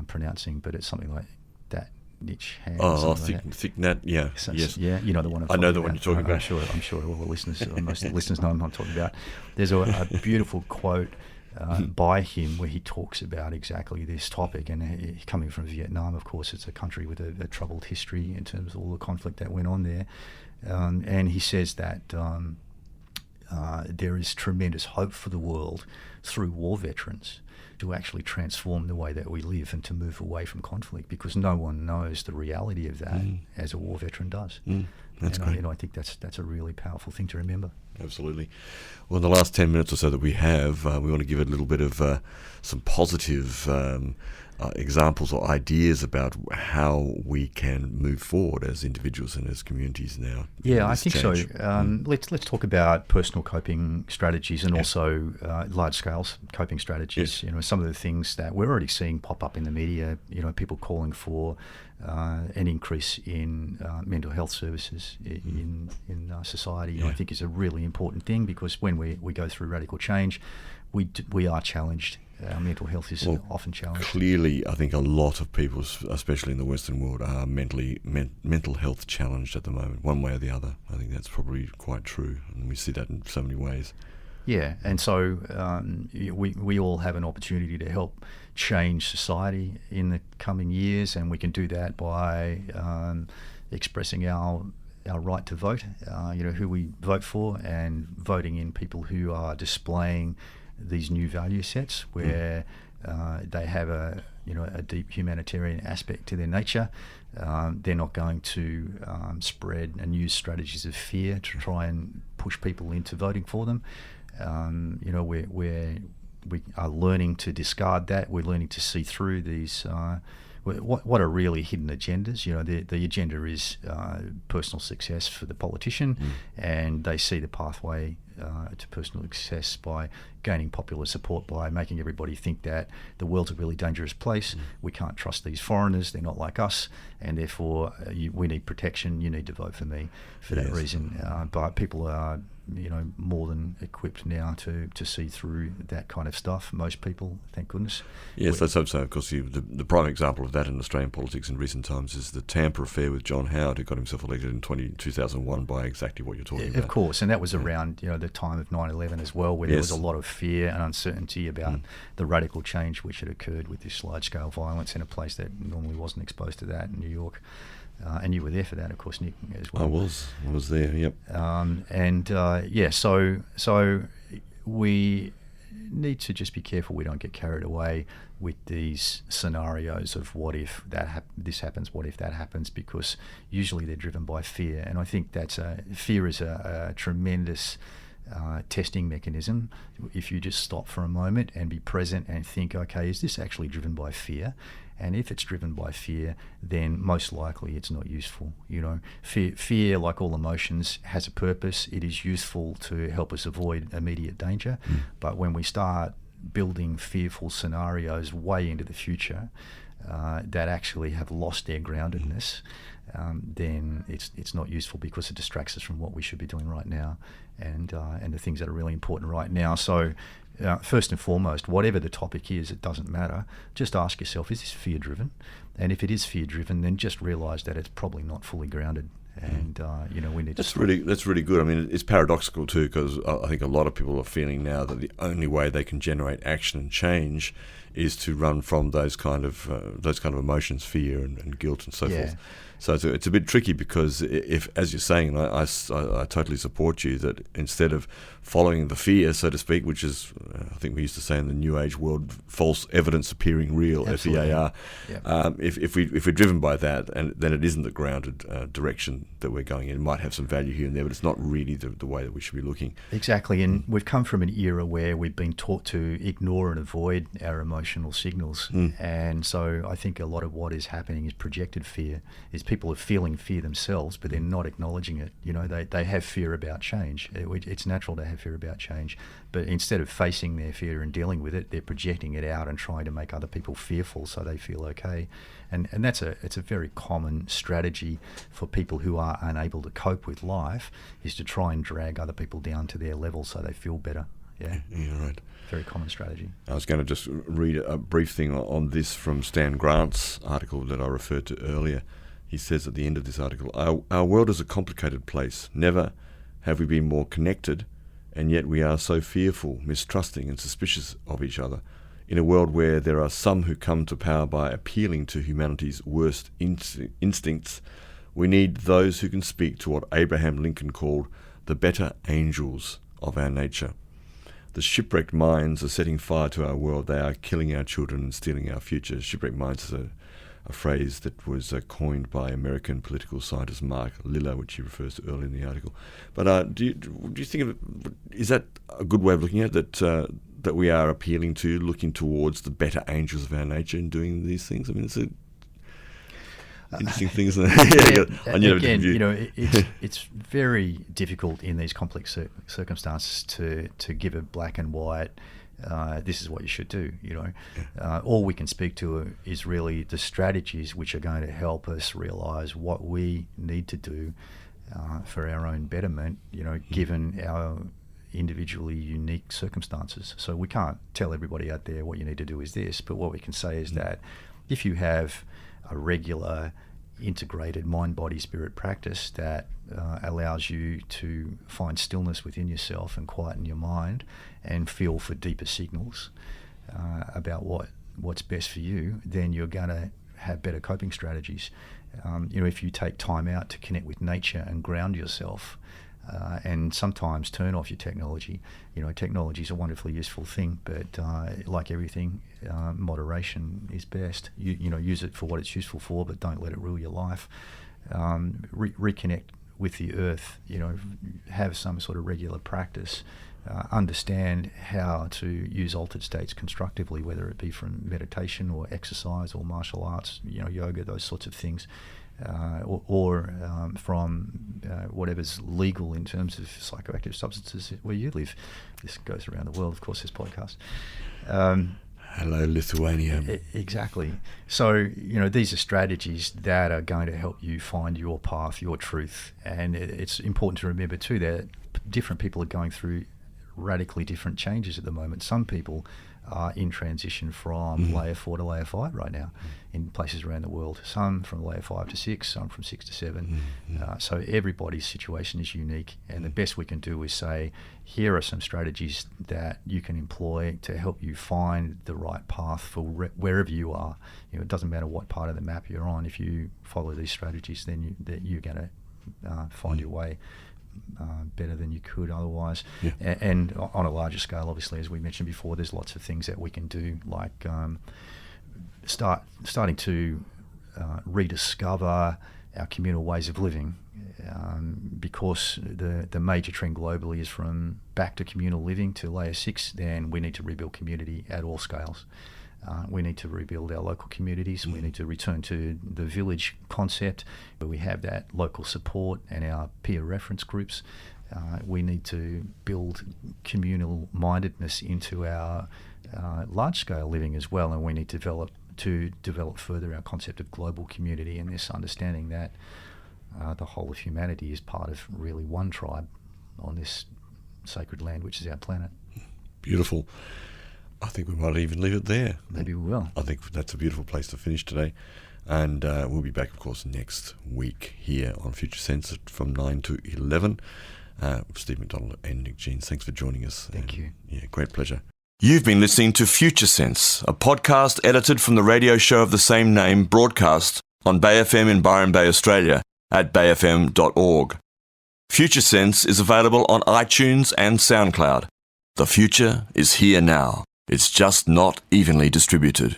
pronouncing, but it's something like that. Nyck Jeanes. Oh, Thich Nhat. Yeah, yes. Yeah, you know the one I'm talking about. I know the one you're talking about. I'm sure all the listeners, most of the listeners know what I'm talking about. There's a beautiful quote by him where he talks about exactly this topic. And coming from Vietnam, of course, it's a country with a troubled history in terms of all the conflict that went on there. And he says that there is tremendous hope for the world through war veterans to actually transform the way that we live and to move away from conflict, because no one knows the reality of that as a war veteran does. That's great. I think that's a really powerful thing to remember. Absolutely. Well, in the last 10 minutes or so that we have, we want to give it a little bit of some positive examples or ideas about how we can move forward as individuals and as communities now. Yeah, I think change. So. Let's talk about personal coping strategies and also large-scale coping strategies. Yes. Some of the things that we're already seeing pop up in the media. People calling for an increase in mental health services in society. I think is a really important thing, because when we go through radical change, we are challenged. Our mental health is often challenged. Clearly, I think a lot of people, especially in the Western world, are mental health challenged at the moment, one way or the other. I think that's probably quite true, and we see that in so many ways. Yeah, and so we all have an opportunity to help change society in the coming years, and we can do that by expressing our right to vote, who we vote for, and voting in people who are displaying these new value sets where They have a deep humanitarian aspect to their nature. They're not going to spread and use strategies of fear to try and push people into voting for them. We are learning to discard that. We're learning to see through these what are really hidden agendas. The agenda is personal success for the politician, and they see the pathway to personal success by gaining popular support, by making everybody think that the world's a really dangerous place. We can't trust these foreigners, they're not like us, and therefore we need protection. You need to vote for me for that reason. But people are more than equipped now to see through that kind of stuff. Most people, thank goodness. Yes, let's hope so. Of course, the prime example of that in Australian politics in recent times is the Tampa affair with John Howard, who got himself elected in 2001 by exactly what you're talking about. Of course, and that was around the time of 9/11 as well, where there was a lot of fear and uncertainty about the radical change which had occurred with this large-scale violence in a place that normally wasn't exposed to that, in New York. And you were there for that, of course, Nyck, as well. I was there. Yep. So we need to just be careful we don't get carried away with these scenarios of what if this happens, what if that happens, because usually they're driven by fear, and I think fear is a tremendous testing mechanism. If you just stop for a moment and be present and think, okay, is this actually driven by fear? And if it's driven by fear, then most likely it's not useful. Fear, like all emotions, has a purpose. It is useful to help us avoid immediate danger. But when we start building fearful scenarios way into the future that actually have lost their groundedness, then it's not useful, because it distracts us from what we should be doing right now and the things that are really important right now. So first and foremost, whatever the topic is, it doesn't matter. Just ask yourself, is this fear-driven? And if it is fear-driven, then just realise that it's probably not fully grounded. And we need that's really good. I mean, it's paradoxical too, because I think a lot of people are feeling now that the only way they can generate action and change is to run from those kind of emotions, fear and guilt and so forth. So it's a bit tricky, because if, as you're saying, and I totally support you, that instead of following the fear, so to speak, which is, I think we used to say in the New Age world, false evidence appearing real, FEAR. If we're driven by that, and then it isn't the grounded direction that we're going in. It might have some value here and there, but it's not really the way that we should be looking. Exactly, and we've come from an era where we've been taught to ignore and avoid our emotional signals, and so I think a lot of what is happening is projected fear. Is people are feeling fear themselves, but they're not acknowledging it. They have fear about change. It's natural to have fear about change, but instead of facing their fear and dealing with it, they're projecting it out and trying to make other people fearful so they feel okay. And it's a very common strategy for people who are unable to cope with life, is to try and drag other people down to their level so they feel better. Yeah, right. Very common strategy. I was going to just read a brief thing on this from Stan Grant's article that I referred to earlier. He says at the end of this article, our world is a complicated place. Never have we been more connected, and yet we are so fearful, mistrusting and suspicious of each other. In a world where there are some who come to power by appealing to humanity's worst instincts, we need those who can speak to what Abraham Lincoln called the better angels of our nature. The shipwrecked minds are setting fire to our world. They are killing our children and stealing our future. Shipwrecked minds is a phrase that was coined by American political scientist Mark Lilla, which he refers to earlier in the article. But do you think is that a good way of looking at it, that we are appealing to, looking towards the better angels of our nature in doing these things? I mean, it's interesting things. It's very difficult in these complex circumstances to give a black and white. This is what you should do. All we can speak to is really the strategies which are going to help us realise what we need to do for our own betterment. Given our individually unique circumstances. So we can't tell everybody out there what you need to do is this, but what we can say is that if you have a regular integrated mind, body, spirit practice that allows you to find stillness within yourself and quieten your mind and feel for deeper signals about what's best for you, then you're going to have better coping strategies. If you take time out to connect with nature and ground yourself, and sometimes turn off your technology. Technology is a wonderfully useful thing, but like everything, moderation is best. Use it for what it's useful for, but don't let it rule your life. Reconnect with the earth. Have some sort of regular practice. Understand how to use altered states constructively, whether it be from meditation or exercise or martial arts, yoga, those sorts of things. Or from whatever's legal in terms of psychoactive substances where you live. This goes around the world, of course, this podcast. Hello, Lithuania. Exactly. So, these are strategies that are going to help you find your path, your truth. And it's important to remember, too, that different people are going through radically different changes at the moment. Some people are in transition from layer 4 to layer 5 right now in places around the world. Some from layer 5 to 6, some from 6 to 7. So everybody's situation is unique, and the best we can do is say, here are some strategies that you can employ to help you find the right path for wherever you are. It doesn't matter what part of the map you're on. If you follow these strategies, then you're going to find your way better than you could otherwise. And on a larger scale, obviously, as we mentioned before, there's lots of things that we can do, like starting to rediscover our communal ways of living, because the major trend globally is from back to communal living to layer 6. Then we need to rebuild community at all scales. We need to rebuild our local communities. We need to return to the village concept where we have that local support and our peer reference groups. We need to build communal mindedness into our large-scale living as well, and we need to develop further our concept of global community and this understanding that the whole of humanity is part of really one tribe on this sacred land, which is our planet. Beautiful. I think we might even leave it there. Maybe we will. I think that's a beautiful place to finish today. And we'll be back, of course, next week here on Future Sense from 9 to 11 with Steve McDonald and Nyck Jeanes. Thanks for joining us. Thank you. Yeah, great pleasure. You've been listening to Future Sense, a podcast edited from the radio show of the same name, broadcast on Bay FM in Byron Bay, Australia, at bayfm.org. Future Sense is available on iTunes and SoundCloud. The future is here now. It's just not evenly distributed.